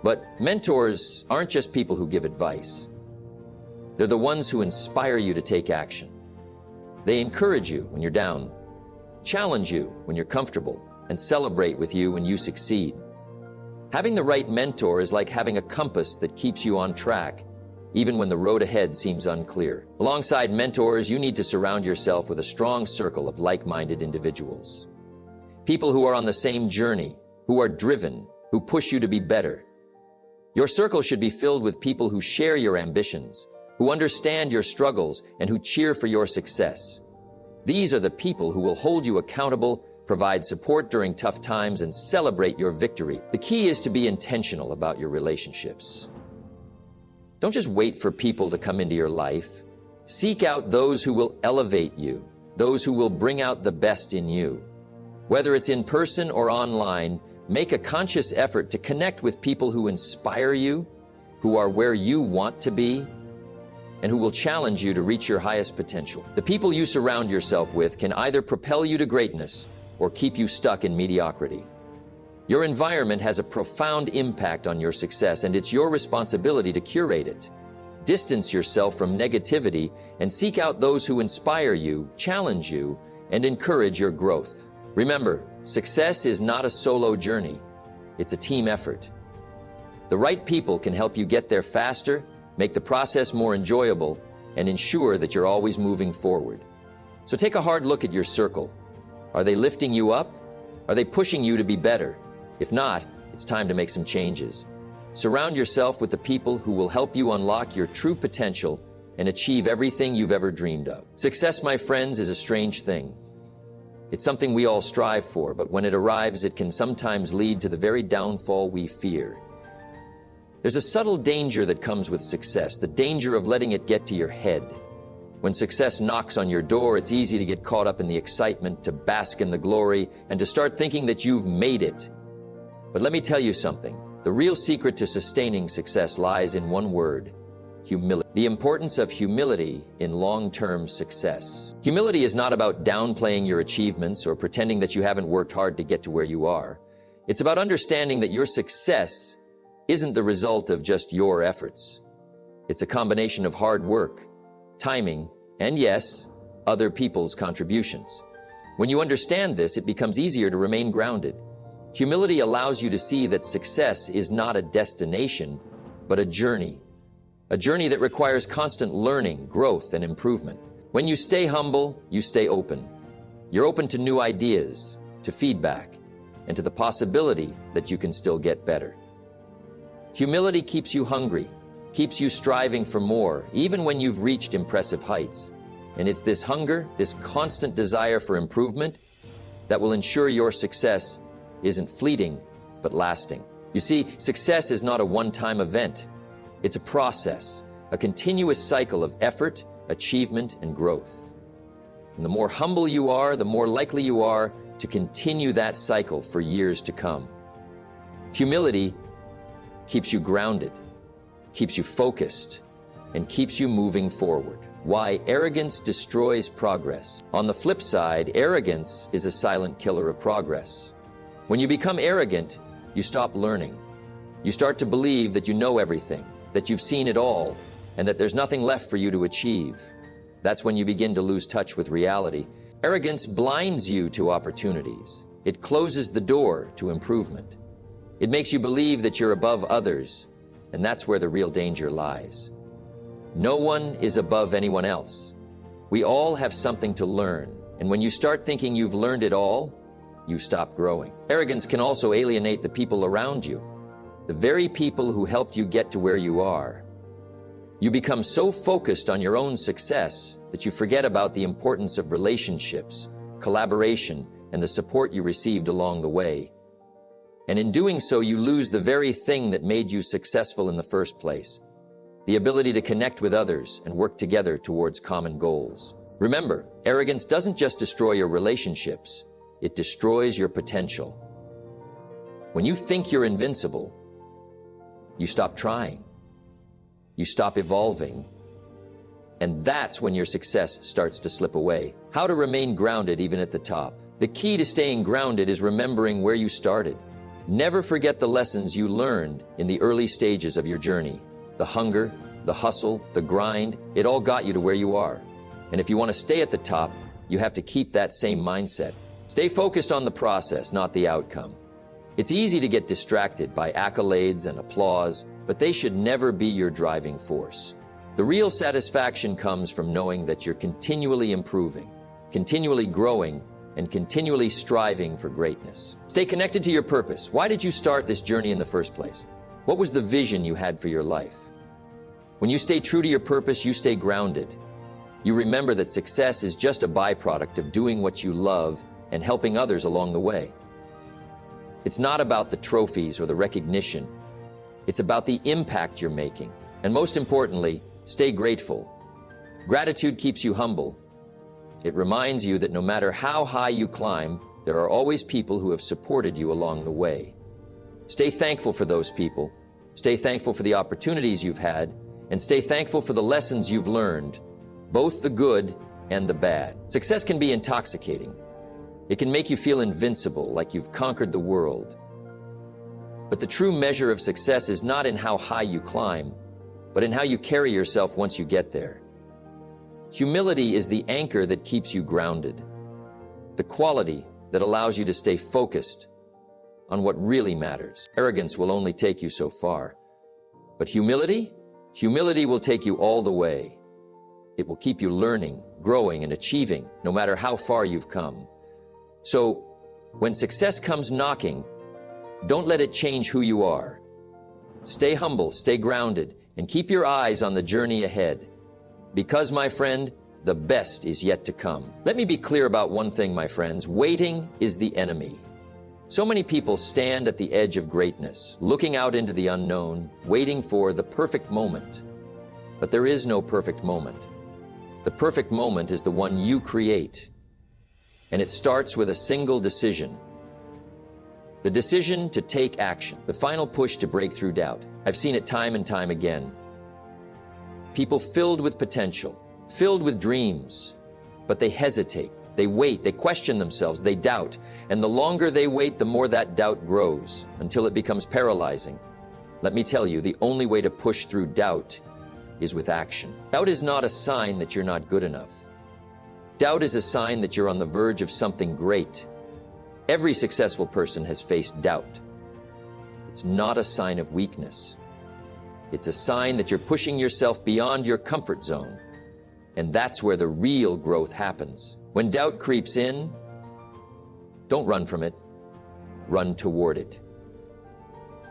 But mentors aren't just people who give advice. They're the ones who inspire you to take action. They encourage you when you're down, challenge you when you're comfortable, and celebrate with you when you succeed. Having the right mentor is like having a compass that keeps you on track, even when the road ahead seems unclear. Alongside mentors, you need to surround yourself with a strong circle of like-minded individuals. People who are on the same journey, who are driven, who push you to be better. Your circle should be filled with people who share your ambitions, who understand your struggles, and who cheer for your success. These are the people who will hold you accountable, provide support during tough times, and celebrate your victory. The key is to be intentional about your relationships. Don't just wait for people to come into your life. Seek out those who will elevate you, those who will bring out the best in you. Whether it's in person or online, make a conscious effort to connect with people who inspire you, who are where you want to be, and who will challenge you to reach your highest potential. The people you surround yourself with can either propel you to greatness or keep you stuck in mediocrity. Your environment has a profound impact on your success, and it's your responsibility to curate it. Distance yourself from negativity and seek out those who inspire you, challenge you, and encourage your growth. Remember, success is not a solo journey. It's a team effort. The right people can help you get there faster, make the process more enjoyable, and ensure that you're always moving forward. So take a hard look at your circle. Are they lifting you up? Are they pushing you to be better? If not, it's time to make some changes. Surround yourself with the people who will help you unlock your true potential and achieve everything you've ever dreamed of. Success, my friends, is a strange thing. It's something we all strive for, but when it arrives, it can sometimes lead to the very downfall we fear. There's a subtle danger that comes with success, the danger of letting it get to your head. When success knocks on your door, it's easy to get caught up in the excitement, to bask in the glory, and to start thinking that you've made it. But let me tell you something. The real secret to sustaining success lies in one word: humility. The importance of humility in long-term success. Humility is not about downplaying your achievements or pretending that you haven't worked hard to get to where you are. It's about understanding that your success isn't the result of just your efforts. It's a combination of hard work, timing, and yes, other people's contributions. When you understand this, it becomes easier to remain grounded. Humility allows you to see that success is not a destination, but a journey that requires constant learning, growth, and improvement. When you stay humble, you stay open. You're open to new ideas, to feedback, and to the possibility that you can still get better. Humility keeps you hungry, keeps you striving for more, even when you've reached impressive heights. And it's this hunger, this constant desire for improvement, that will ensure your success isn't fleeting, but lasting. You see, success is not a one-time event. It's a process, a continuous cycle of effort, achievement, and growth. And the more humble you are, the more likely you are to continue that cycle for years to come. Humility keeps you grounded, keeps you focused, and keeps you moving forward. Why arrogance destroys progress. On the flip side, arrogance is a silent killer of progress. When you become arrogant, you stop learning. You start to believe that you know everything, that you've seen it all, and that there's nothing left for you to achieve. That's when you begin to lose touch with reality. Arrogance blinds you to opportunities. It closes the door to improvement. It makes you believe that you're above others, and that's where the real danger lies. No one is above anyone else. We all have something to learn, and when you start thinking you've learned it all, you stop growing. Arrogance can also alienate the people around you, the very people who helped you get to where you are. You become so focused on your own success that you forget about the importance of relationships, collaboration, and the support you received along the way. And in doing so, you lose the very thing that made you successful in the first place: the ability to connect with others and work together towards common goals. Remember, arrogance doesn't just destroy your relationships, it destroys your potential. When you think you're invincible, you stop trying. You stop evolving. And that's when your success starts to slip away. How to remain grounded even at the top. The key to staying grounded is remembering where you started. Never forget the lessons you learned in the early stages of your journey. The hunger, the hustle, the grind, it all got you to where you are. And if you want to stay at the top, you have to keep that same mindset. Stay focused on the process, not the outcome. It's easy to get distracted by accolades and applause, but they should never be your driving force. The real satisfaction comes from knowing that you're continually improving, continually growing, and continually striving for greatness. Stay connected to your purpose. Why did you start this journey in the first place? What was the vision you had for your life? When you stay true to your purpose, you stay grounded. You remember that success is just a byproduct of doing what you love and helping others along the way. It's not about the trophies or the recognition. It's about the impact you're making. And most importantly, stay grateful. Gratitude keeps you humble. It reminds you that no matter how high you climb, there are always people who have supported you along the way. Stay thankful for those people. Stay thankful for the opportunities you've had, and stay thankful for the lessons you've learned, both the good and the bad. Success can be intoxicating. It can make you feel invincible, like you've conquered the world. But the true measure of success is not in how high you climb, but in how you carry yourself once you get there. Humility is the anchor that keeps you grounded, the quality that allows you to stay focused on what really matters. Arrogance will only take you so far, but humility will take you all the way. It will keep you learning, growing, and achieving, no matter how far you've come. So, when success comes knocking, don't let it change who you are. Stay humble, stay grounded, and keep your eyes on the journey ahead. Because, my friend, the best is yet to come. Let me be clear about one thing, my friends. Waiting is the enemy. So many people stand at the edge of greatness, looking out into the unknown, waiting for the perfect moment. But there is no perfect moment. The perfect moment is the one you create. And it starts with a single decision. The decision to take action, the final push to break through doubt. I've seen it time and time again. People filled with potential, filled with dreams, but they hesitate, they wait, they question themselves, they doubt. And the longer they wait, the more that doubt grows, until it becomes paralyzing. Let me tell you, the only way to push through doubt is with action. Doubt is not a sign that you're not good enough. Doubt is a sign that you're on the verge of something great. Every successful person has faced doubt. It's not a sign of weakness. It's a sign that you're pushing yourself beyond your comfort zone. And that's where the real growth happens. When doubt creeps in, don't run from it. Run toward it.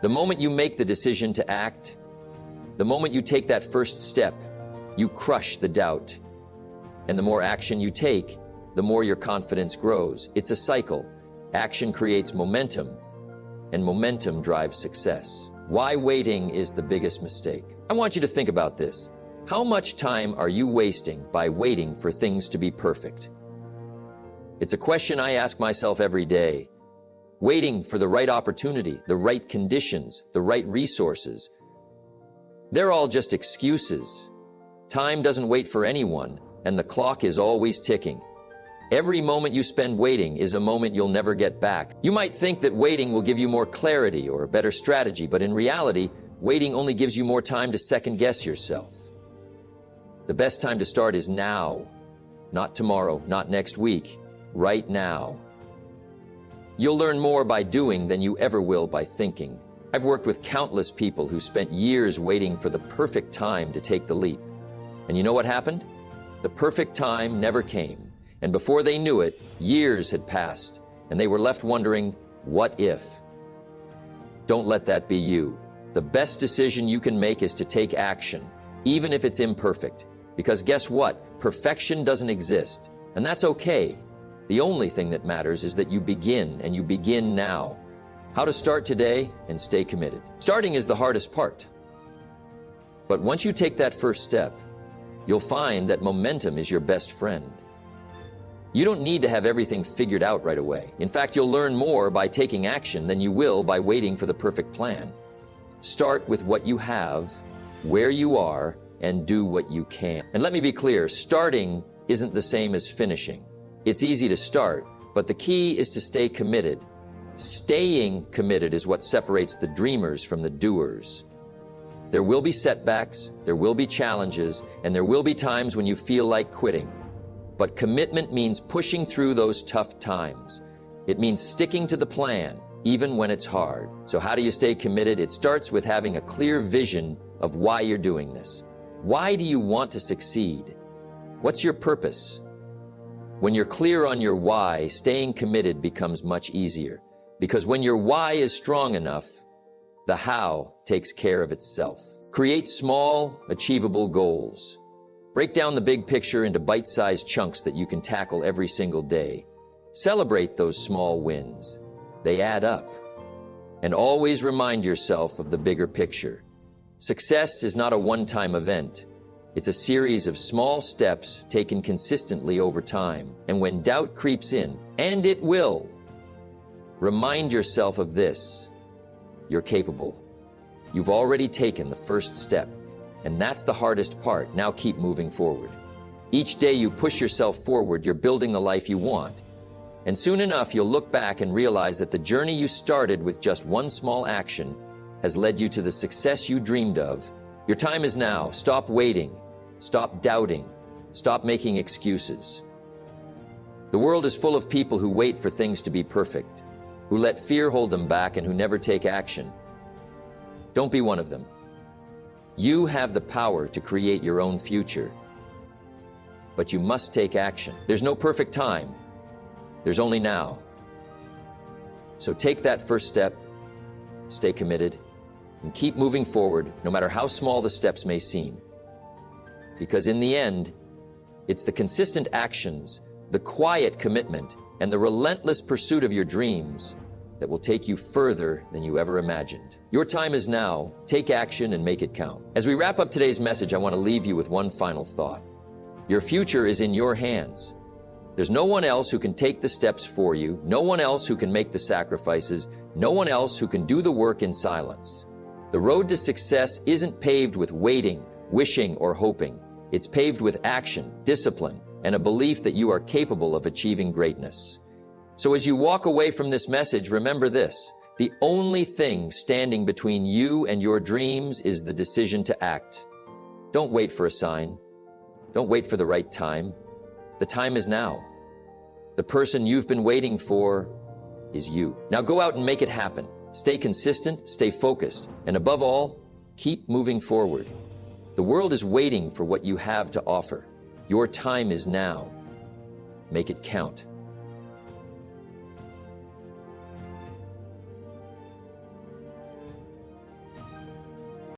The moment you make the decision to act, the moment you take that first step, you crush the doubt. And the more action you take, the more your confidence grows. It's a cycle. Action creates momentum, and momentum drives success. Why waiting is the biggest mistake. I want you to think about this. How much time are you wasting by waiting for things to be perfect? It's a question I ask myself every day. Waiting for the right opportunity, the right conditions, the right resources. They're all just excuses. Time doesn't wait for anyone, and the clock is always ticking. Every moment you spend waiting is a moment you'll never get back. You might think that waiting will give you more clarity or a better strategy, but in reality, waiting only gives you more time to second-guess yourself. The best time to start is now. Not tomorrow, not next week, right now. You'll learn more by doing than you ever will by thinking. I've worked with countless people who spent years waiting for the perfect time to take the leap. And you know what happened? The perfect time never came. And before they knew it, years had passed, and they were left wondering, what if? Don't let that be you. The best decision you can make is to take action, even if it's imperfect. Because guess what? Perfection doesn't exist, and that's okay. The only thing that matters is that you begin, and you begin now. How to start today and stay committed. Starting is the hardest part. But once you take that first step, you'll find that momentum is your best friend. You don't need to have everything figured out right away. In fact, you'll learn more by taking action than you will by waiting for the perfect plan. Start with what you have, where you are, and do what you can. And let me be clear, starting isn't the same as finishing. It's easy to start, but the key is to stay committed. Staying committed is what separates the dreamers from the doers. There will be setbacks, there will be challenges, and there will be times when you feel like quitting. But commitment means pushing through those tough times. It means sticking to the plan, even when it's hard. So how do you stay committed? It starts with having a clear vision of why you're doing this. Why do you want to succeed? What's your purpose? When you're clear on your why, staying committed becomes much easier. Because when your why is strong enough, the how takes care of itself. Create small, achievable goals. Break down the big picture into bite-sized chunks that you can tackle every single day. Celebrate those small wins. They add up. And always remind yourself of the bigger picture. Success is not a one-time event. It's a series of small steps taken consistently over time. And when doubt creeps in, and it will, remind yourself of this. You're capable. You've already taken the first step. And that's the hardest part. Now keep moving forward. Each day you push yourself forward, you're building the life you want. And soon enough, you'll look back and realize that the journey you started with just one small action has led you to the success you dreamed of. Your time is now. Stop waiting. Stop doubting. Stop making excuses. The world is full of people who wait for things to be perfect, who let fear hold them back and who never take action. Don't be one of them. You have the power to create your own future, but you must take action. There's no perfect time. There's only now. So take that first step, stay committed, and keep moving forward, no matter how small the steps may seem. Because in the end, it's the consistent actions, the quiet commitment, and the relentless pursuit of your dreams that will take you further than you ever imagined. Your time is now. Take action and make it count. As we wrap up today's message, I want to leave you with one final thought. Your future is in your hands. There's no one else who can take the steps for you, no one else who can make the sacrifices, no one else who can do the work in silence. The road to success isn't paved with waiting, wishing, or hoping. It's paved with action, discipline, and a belief that you are capable of achieving greatness. So as you walk away from this message, remember this: the only thing standing between you and your dreams is the decision to act. Don't wait for a sign. Don't wait for the right time. The time is now. The person you've been waiting for is you. Now go out and make it happen. Stay consistent, stay focused, and above all, keep moving forward. The world is waiting for what you have to offer. Your time is now. Make it count.